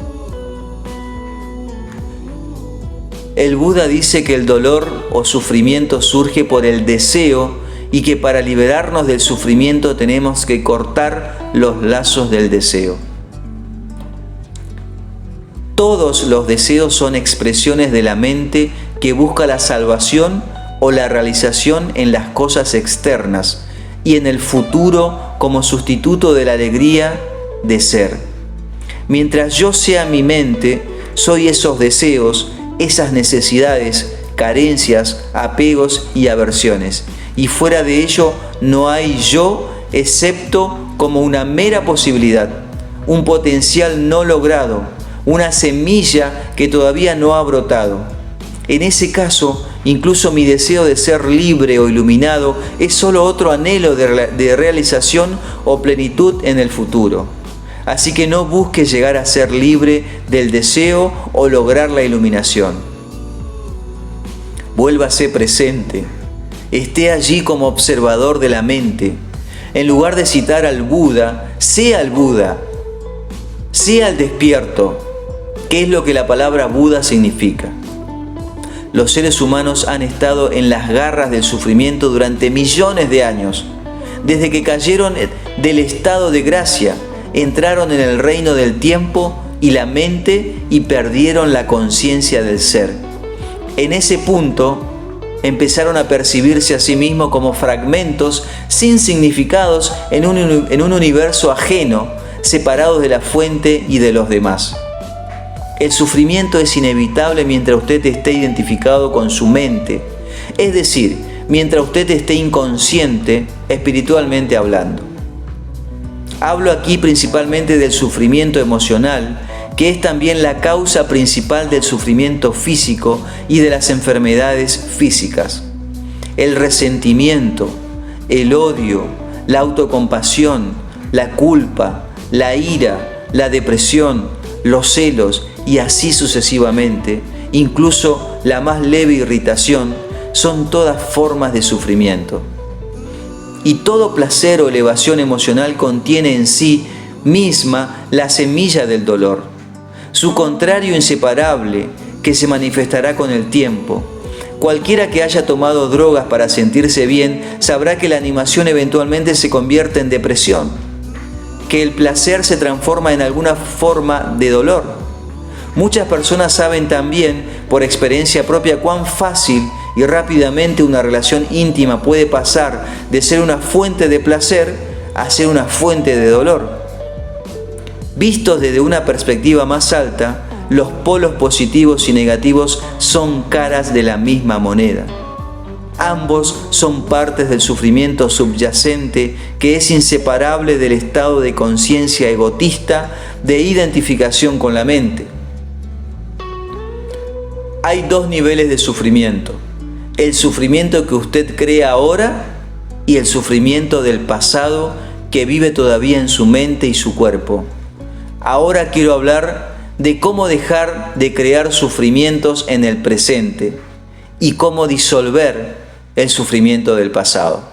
El Buda dice que el dolor o sufrimiento surge por el deseo y que para liberarnos del sufrimiento tenemos que cortar los lazos del deseo. Todos los deseos son expresiones de la mente que busca la salvación o la realización en las cosas externas y en el futuro como sustituto de la alegría de ser. Mientras yo sea mi mente, soy esos deseos, esas necesidades, carencias, apegos y aversiones. Y fuera de ello no hay yo excepto como una mera posibilidad, un potencial no logrado, una semilla que todavía no ha brotado. En ese caso, incluso mi deseo de ser libre o iluminado es solo otro anhelo de realización o plenitud en el futuro. Así que no busque llegar a ser libre del deseo o lograr la iluminación. Vuélvase presente. Esté allí como observador de la mente. En lugar de citar al Buda, sea el Buda. Sea el despierto. ¿Qué es lo que la palabra Buda significa? Los seres humanos han estado en las garras del sufrimiento durante millones de años. Desde que cayeron del estado de gracia, entraron en el reino del tiempo y la mente y perdieron la conciencia del ser. En ese punto, empezaron a percibirse a sí mismos como fragmentos sin significados en un universo ajeno, separados de la fuente y de los demás. El sufrimiento es inevitable mientras usted esté identificado con su mente, es decir, mientras usted esté inconsciente, espiritualmente hablando. Hablo aquí principalmente del sufrimiento emocional, que es también la causa principal del sufrimiento físico y de las enfermedades físicas. El resentimiento, el odio, la autocompasión, la culpa, la ira, la depresión, los celos y así sucesivamente, incluso la más leve irritación, son todas formas de sufrimiento. Y todo placer o elevación emocional contiene en sí misma la semilla del dolor, su contrario inseparable que se manifestará con el tiempo. Cualquiera que haya tomado drogas para sentirse bien sabrá que la animación eventualmente se convierte en depresión, que el placer se transforma en alguna forma de dolor. Muchas personas saben también por experiencia propia cuán fácil y rápidamente una relación íntima puede pasar de ser una fuente de placer a ser una fuente de dolor. Vistos desde una perspectiva más alta, los polos positivos y negativos son caras de la misma moneda. Ambos son partes del sufrimiento subyacente que es inseparable del estado de conciencia egotista de identificación con la mente. Hay dos niveles de sufrimiento: el sufrimiento que usted crea ahora y el sufrimiento del pasado que vive todavía en su mente y su cuerpo. Ahora quiero hablar de cómo dejar de crear sufrimientos en el presente y cómo disolver el sufrimiento del pasado.